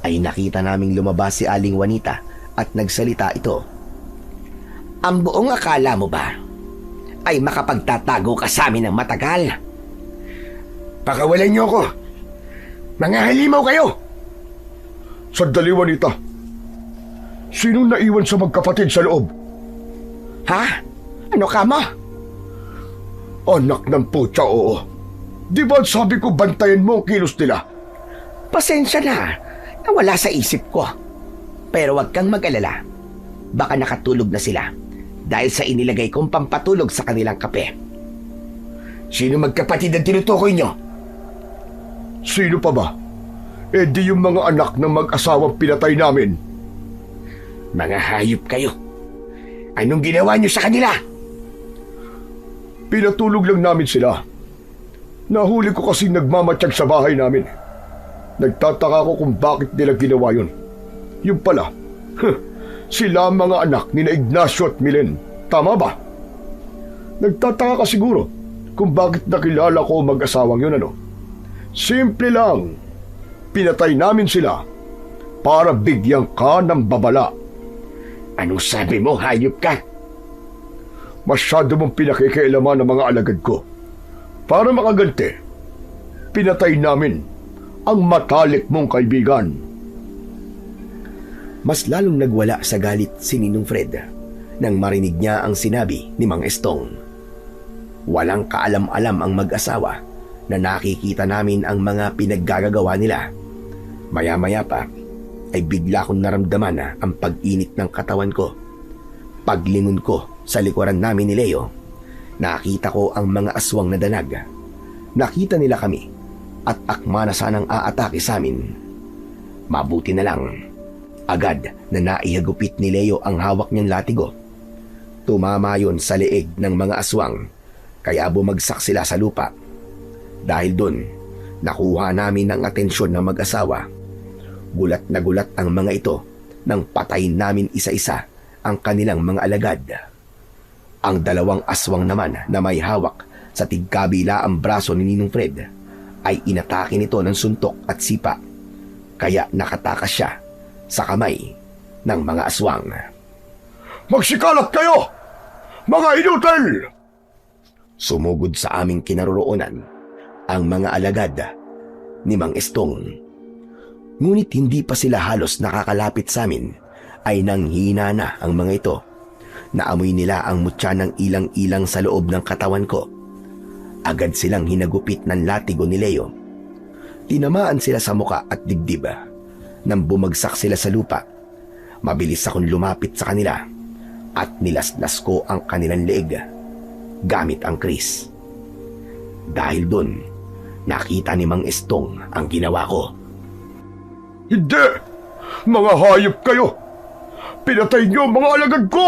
ay nakita naming lumabas si Aling Juanita at nagsalita ito. Ang buong akala mo ba ay makapagtatago ka sa amin ng matagal? Pakawalan niyo ako! Mga halimaw kayo! Sandali, Juanita. Sino naiwan sa magkapatid sa loob? Ha? Ano ka mo? Anak ng putya, oo. Di ba sabi ko bantayan mo ang kilos nila? Pasensya na. Nawala sa isip ko. Pero wag kang mag-alala. Baka nakatulog na sila dahil sa inilagay kong pampatulog sa kanilang kape. Sino magkapatid ang tinutukoy nyo? Sino pa ba? Eh di yung mga anak ng mag-asawang pinatay namin. Mga hayop kayo. Anong ginawa nyo sa kanila? Pinatulog lang namin sila. Nahuli ko kasi nagmamatsyag sa bahay namin. Nagtataka ko kung bakit nila ginawa yun. Yung pala, sila ang mga anak ni na Ignacio at Milen. Tama ba? Nagtataka ka siguro kung bakit nakilala ko ang mag-asawang yun, ano? Simple lang. Pinatay namin sila para bigyan ka ng babala. Anong sabi mo, hayop ka? Masyado mong pinakikialaman ng mga alagad ko. Para makaganti, pinatay namin ang matalik mong kaibigan. Mas lalong nagwala sa galit si Ninong Fred nang marinig niya ang sinabi ni Mang Estong. Walang kaalam-alam ang mag-asawa na nakikita namin ang mga pinaggagawa nila. Maya-maya pa ay bigla kong naramdaman ang pag-init ng katawan ko. Paglingon ko sa likuran namin ni Leo, nakita ko ang mga aswang na danag. Nakita nila kami at akma na sanang aatake sa amin. Mabuti na lang, agad na naihagupit ni Leo ang hawak niyang latigo. Tumama yon sa leeg ng mga aswang, kaya bumagsak sila sa lupa. Dahil doon, nakuha namin ang atensyon ng mag-asawa. Gulat na gulat ang mga ito nang patayin namin isa-isa ang kanilang mga alagad. Ang dalawang aswang naman na may hawak sa tigkabila ang braso ni Ninong Fred ay inatake nito ng suntok at sipa, kaya nakatakas siya sa kamay ng mga aswang. Magsikalat kayo! Mga inutil! Sumugod sa aming kinaroroonan ang mga alagad ni Mang Estong. Ngunit hindi pa sila halos nakakalapit sa amin ay nanghina na ang mga ito. Naamoy nila ang mutya ng ilang-ilang sa loob ng katawan ko. Agad silang hinagupit ng latigo ni Leo. Tinamaan sila sa muka at dibdib. Nang bumagsak sila sa lupa, mabilis akong lumapit sa kanila at nilaslas ko ang kanilang leeg gamit ang kris. Dahil doon, nakita ni Mang Estong ang ginawa ko. Hindi! Mga hayop kayo! Pinatay niyo ang mga alagad ko!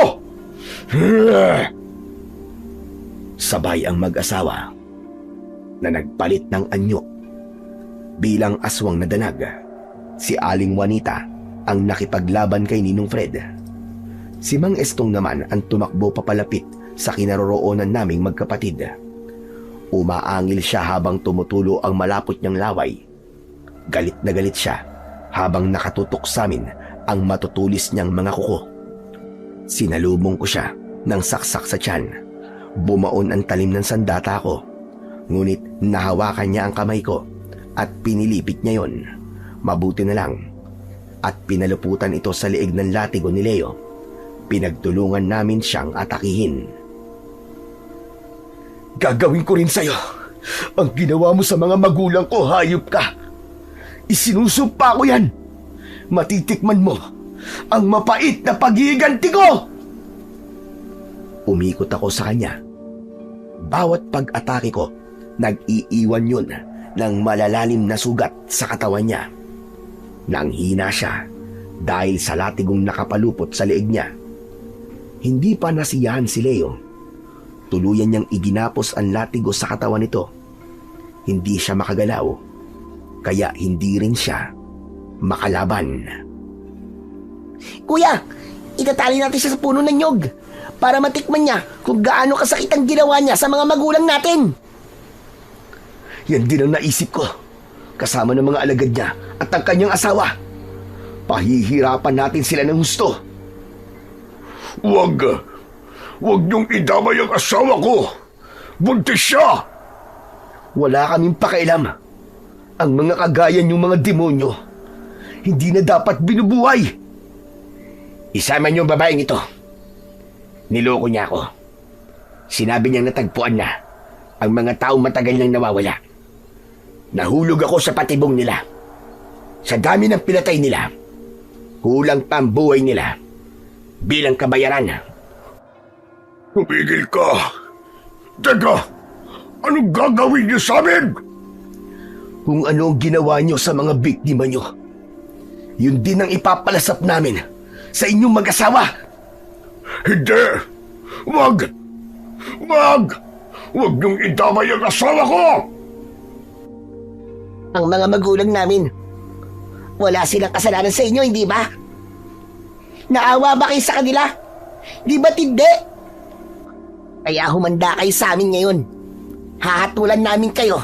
Sabay ang mag-asawa na nagpalit ng anyo. Bilang aswang na danag, si Aling Juanita ang nakipaglaban kay Ninong Fred. Si Mang Estong naman ang tumakbo papalapit sa kinaroroonan naming magkapatid. Umaangil siya habang tumutulo ang malapot niyang laway. Galit na galit siya habang nakatutok sa amin ang matutulis niyang mga kuko. Sinalubong ko siya ng saksak sa tiyan. Bumaon ang talim ng sandata ko. Ngunit nahawakan niya ang kamay ko at pinilipit niya yon. Mabuti na lang at pinaluputan ito sa leeg ng latigo ni Leo. Pinagtulungan namin siyang atakihin. Gagawin ko rin sa'yo ang ginawa mo sa mga magulang ko, hayop ka. Isinusumpa ko yan. Matitikman mo ang mapait na paghihiganti ko. Umikot ako sa kanya. Bawat pag-atake ko, nag-iiwan yun ng malalalim na sugat sa katawan niya. Nanghina siya dahil sa latigong nakapalupot sa leeg niya. Hindi pa nasiyahan si Leo. Tuluyan niyang iginapos ang latigo sa katawan nito. Hindi siya makagalaw, kaya hindi rin siya makalaban. Kuya, itatali natin siya sa puno ng nyog para matikman niya kung gaano kasakit ang ginawa niya sa mga magulang natin. Yan din ang naisip ko, kasama ng mga alagad niya at ang kanyang asawa. Pahihirapan natin sila ng husto. Huwag niyong idamay ang asawa ko. Buntis siya. Wala kaming pakialam. Ang mga kagaya niyong mga demonyo, hindi na dapat binubuhay. Isama niyo ang babaeng ito. Niloko niya ako. Sinabi niyang natagpuan na ang mga taong matagal nang nawawala. Nahulog ako sa patibong nila. Sa dami ng pinatay nila, kulang pa ang buhay nila bilang kabayaran. Tumigil ka! Teka! Anong gagawin niyo sa amin? Kung ano ang ginawa niyo sa mga biktima niyo, yun din ang ipapalasap namin sa inyong mag-asawa. Hindi! Wag! Wag! Wag niyong idamay ang asawa ko! Ang mga magulang namin, wala silang kasalanan sa inyo, hindi ba? Naawa ba kayo sa kanila? Di ba't hindi? Kaya humanda kayo sa amin ngayon. Hahatulan namin kayo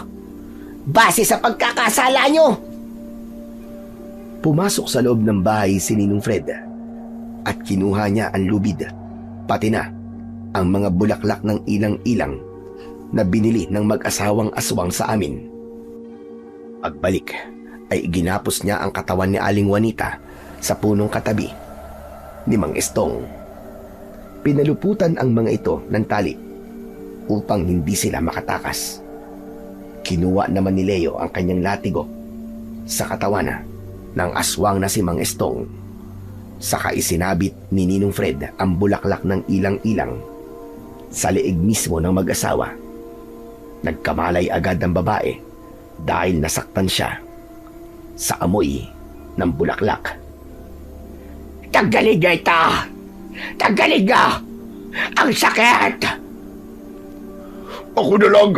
base sa pagkakasala nyo. Pumasok sa loob ng bahay si Ninong Fred at kinuha niya ang lubid, pati na ang mga bulaklak ng ilang-ilang na binili ng mag-asawang aswang sa amin. Pagbalik ay ginapos niya ang katawan ni Aling Juanita sa punong katabi ni Mang Estong. Pinaluputan ang mga ito ng tali upang hindi sila makatakas. Kinuha naman ni Leo ang kanyang latigo sa katawan ng aswang na si Mang Estong. Saka isinabit ni Ninong Fred ang bulaklak ng ilang-ilang sa leeg mismo ng mag-asawa. Nagkamalay agad ang babae dahil nasaktan siya sa amoy ng bulaklak. Tagalig ito! Tagalig! Ang sakit! Ako na lang!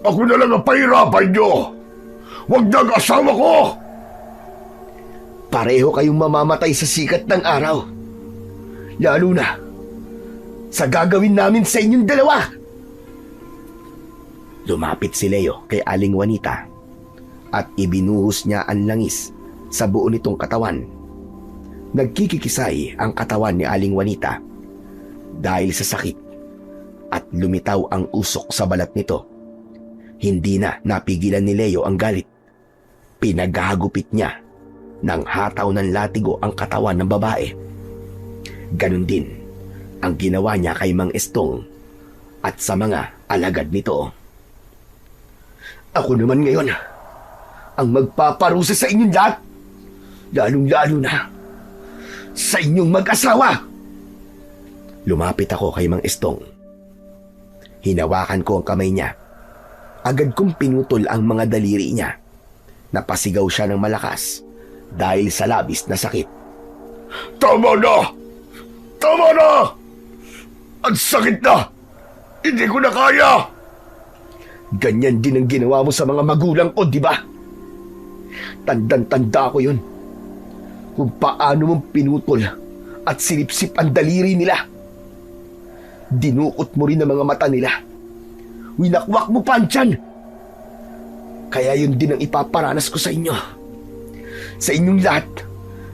Ako na lang ang pahirapan niyo! Wag na ang asawa ko! Pareho kayong mamamatay sa sikat ng araw. Lalo na sa gagawin namin sa inyong dalawa. Lumapit si Leo kay Aling Juanita at ibinuhos niya ang langis sa buo nitong katawan. Nagkikikisay ang katawan ni Aling Juanita dahil sa sakit at lumitaw ang usok sa balat nito. Hindi na napigilan ni Leo ang galit. Pinaghagupit niya ng hataw ng latigo ang katawan ng babae. Ganon din ang ginawa niya kay Mang Estong at sa mga alagad nito. Ako naman ngayon ang magpaparusa sa inyong lahat. Lalong-lalo na sa inyong mag-asawa. Lumapit ako kay Mang Estong. Hinawakan ko ang kamay niya. Agad kong pinutol ang mga daliri niya. Napasigaw siya ng malakas dahil sa labis na sakit. Tama na! Tama na! Ang sakit na! Hindi ko na kaya! Ganyan din ang ginawa mo sa mga magulang ko, di ba? Tandang-tanda ko yun. Kung paano mong pinutol at sinipsip ang daliri nila. Dinukot mo rin ang mga mata nila. Winakwak mo pa ang tiyan. Kaya yun din ang ipaparanas ko sa inyo. Sa inyong lahat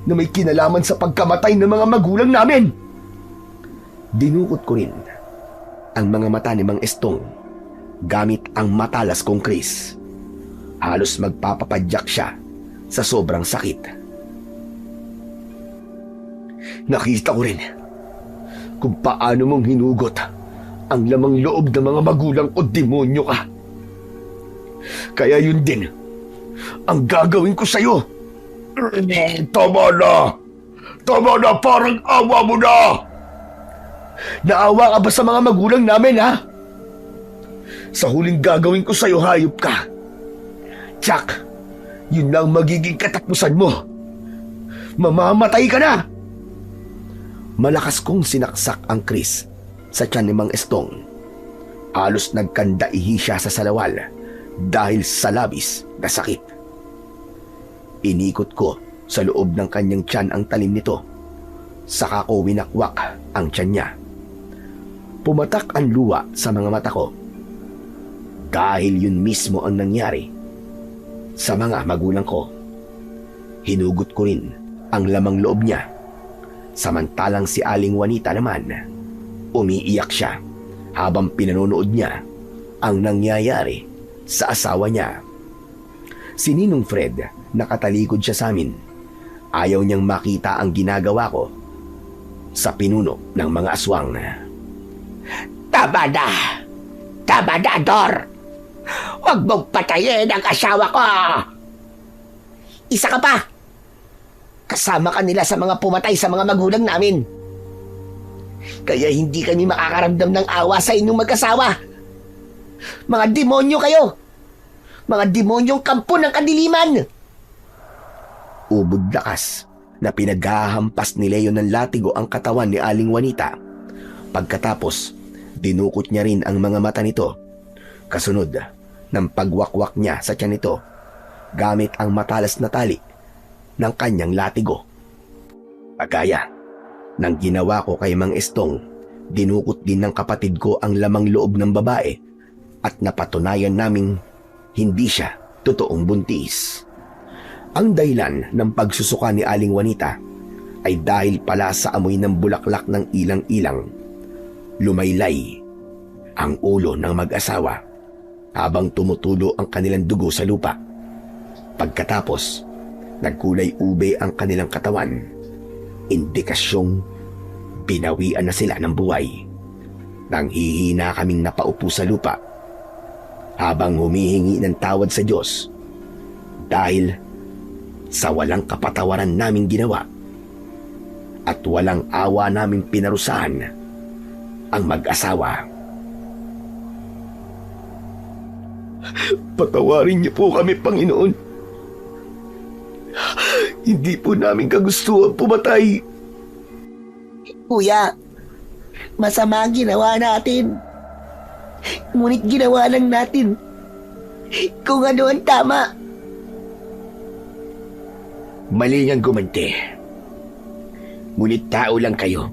na may kinalaman sa pagkamatay ng mga magulang namin. Dinukot ko rin ang mga mata ni Mang Estong gamit ang matalas kong kris. Halos magpapapadyak siya sa sobrang sakit. Nakita ko rin kung paano mong hinugot ang lamang loob ng mga magulang o demonyo ka. Kaya yun din ang gagawin ko sa'yo. Tama na! Tama na! Parang awa mo na! Naawa ka ba sa mga magulang namin, ha? Sa huling gagawin ko sa'yo, hayop ka. Jack, yun lang magiging katapusan mo. Mamamatay ka na! Malakas kong sinaksak ang kris sa tiyan ni Mang Estong. Halos nagkandaihi siya sa salawal dahil sa labis na sakit. Inikot ko sa loob ng kanyang tiyan ang talim nito. Saka ko winakwak ang tiyan niya. Pumatak ang luha sa mga mata ko. Dahil yun mismo ang nangyari sa mga magulang ko. Hinugot ko rin ang lamang loob niya. Samantalang si Aling Juanita naman, umiiyak siya habang pinanonood niya ang nangyayari sa asawa niya. Si Ninong Fred, nakatalikod siya sa amin. Ayaw niyang makita ang ginagawa ko sa pinuno ng mga aswang. Tama na! Tama na, Dor! Huwag mong patayin ang asawa ko! Isa ka pa! Kasama ka nila sa mga pumatay sa mga magulang namin. Kaya hindi kami makakaramdam ng awa sa inyong mag-asawa. Mga demonyo kayo! Mga demonyong kampo ng kadiliman! Ubod lakas na pinaghahampas ni Leo ng latigo ang katawan ni Aling Juanita. Pagkatapos, dinukot niya rin ang mga mata nito. Kasunod ng pagwakwak niya sa tiyan nito gamit ang matalas na tali ng kanyang latigo. Pagkaya ng ginawa ko kay Mang Estong, dinukot din ng kapatid ko ang lamang loob ng babae at napatunayan naming hindi siya totoong buntis. Ang dahilan ng pagsusuka ni Aling Juanita ay dahil pala sa amoy ng bulaklak ng ilang-ilang. Lumaylay ang ulo ng mag-asawa habang tumutulo ang kanilang dugo sa lupa. Pagkatapos, nagkulay ube ang kanilang katawan. Indikasyong binawian na sila ng buhay. Nang hihina kaming napaupo sa lupa habang humihingi ng tawad sa Diyos dahil sa walang kapatawaran naming ginawa at walang awa naming pinarusahan ang mag-asawa. Patawarin niyo po kami, Panginoon. Hindi po namin kagustuhan pumatay. Kuya, masama ang ginawa natin. Ngunit ginawa lang natin kung ano ang tama. Mali niyang gumanti. Ngunit tao lang kayo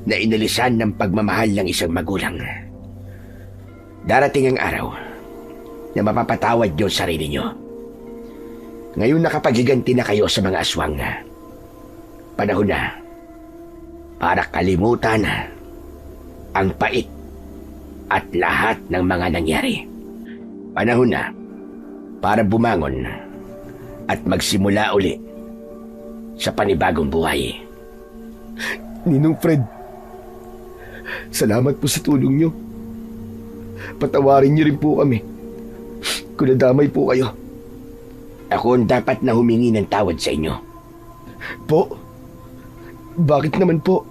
na inalisan ng pagmamahal ng isang magulang. Darating ang araw na mapapatawad niyo ang sarili niyo. Ngayon nakapaghiganti na kayo sa mga aswang. Panahon na para kalimutan ang pait at lahat ng mga nangyari. Panahon na para bumangon at magsimula uli sa panibagong buhay. Ninong Fred, salamat po sa tulong niyo. Patawarin niyo rin po kami kung nadamay po kayo. Ako ang dapat na humingi ng tawad sa inyo. Po? Bakit naman po?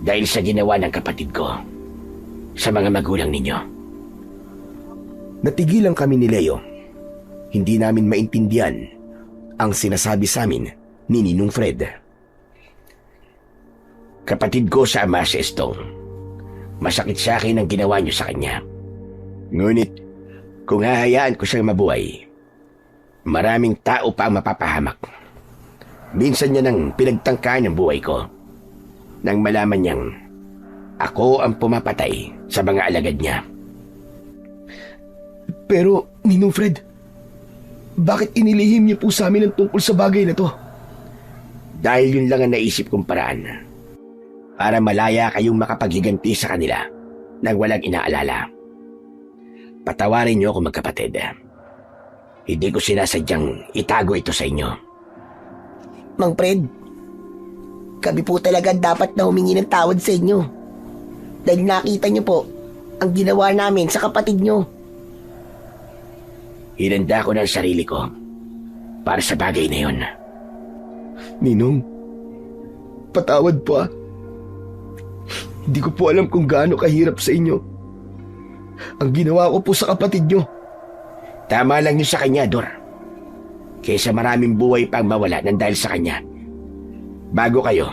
Dahil sa ginawa ng kapatid ko sa mga magulang ninyo. Natigilan kami ni Leo. Hindi namin maintindihan ang sinasabi sa amin ni Ninong Fred. Kapatid ko sa ama si Estong. Masakit sa akin ang ginawa niyo sa kanya. Ngunit kung hahayaan ko siyang mabuhay, maraming tao pa ang mapapahamak. Minsan niya nang pinagtangkaan ang buhay ko nang malaman niyang ako ang pumapatay sa mga alagad niya. Pero, Ninong Fred, bakit inilihim niyo po sa amin ang tungkol sa bagay na to? Dahil yun lang ang naisip kong paraan para malaya kayong makapaghiganti sa kanila nang walang inaalala. Patawarin niyo ako magkapatid. Hindi ko sinasadyang itago ito sa inyo. Mang Fred, kami po talaga dapat na humingi ng tawad sa inyo. Dahil nakita niyo po ang ginawa namin sa kapatid niyo. Hinanda ko na ang sarili ko para sa bagay na yun. Ninong, patawad po ah. Hindi ko po alam kung gaano kahirap sa inyo ang ginawa ko po sa kapatid niyo. Tama lang yun sa kanya, Dor. Kaysa maraming buhay pang mawala ng dahil sa kanya. Bago kayo,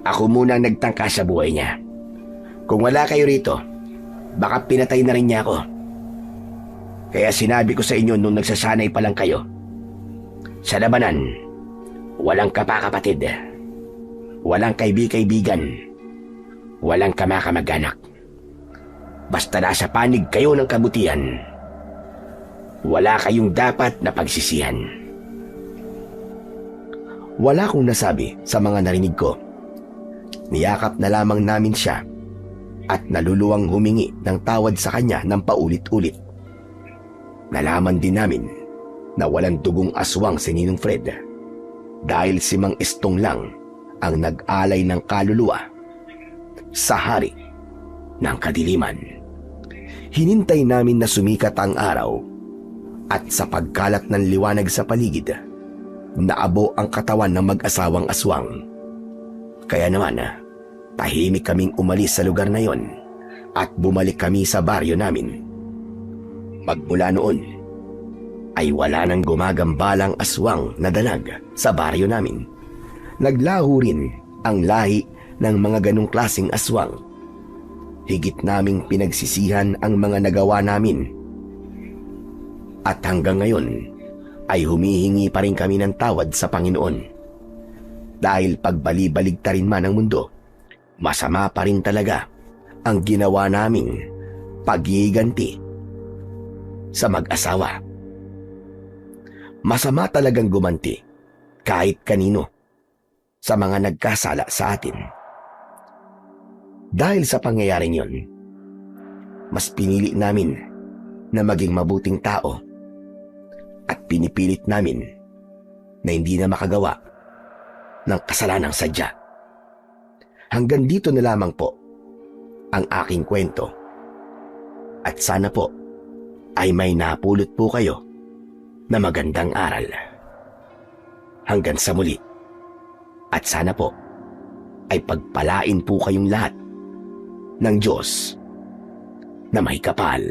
ako muna ang nagtangka sa buhay niya. Kung wala kayo rito, baka pinatay na rin niya ako. Kaya sinabi ko sa inyo nung nagsasanay pa lang kayo, sa labanan, walang kapakapatid, walang kaibi-kaibigan, walang kamakamag-anak. Basta nasa panig kayo ng kabutihan, wala kayong dapat na pagsisihan. Wala akong nasabi sa mga narinig ko. Niyakap na lamang namin siya at naluluwang humingi ng tawad sa kanya ng paulit-ulit. Nalaman din namin na walang dugong aswang si Ninong Fred dahil si Mang Estong lang ang nag-alay ng kaluluwa sa hari ng kadiliman. Hinintay namin na sumikat ang araw at sa pagkalat ng liwanag sa paligid, naabo ang katawan ng mag-asawang aswang. Kaya naman, tahimik kaming umalis sa lugar na yon at bumalik kami sa baryo namin. Magmula noon, ay wala nang gumagambalang aswang na dalag sa baryo namin. Naglaho rin ang lahi ng mga ganong klaseng aswang. Higit naming pinagsisihan ang mga nagawa namin. At hanggang ngayon ay humihingi pa rin kami ng tawad sa Panginoon. Dahil pagbali-baligtarin man ang mundo, masama pa rin talaga ang ginawa naming paghiganti sa mag-asawa. Masama talagang gumanti kahit kanino sa mga nagkasala sa atin. Dahil sa pangyayaring yon, mas pinili namin na maging mabuting tao at pinipilit namin na hindi na makagawa ng kasalanang sadya. Hanggang dito na lamang po ang aking kwento at sana po ay may napulot po kayo na magandang aral. Hanggang sa muli at sana po ay pagpalain po kayong lahat ng Diyos na may kapal.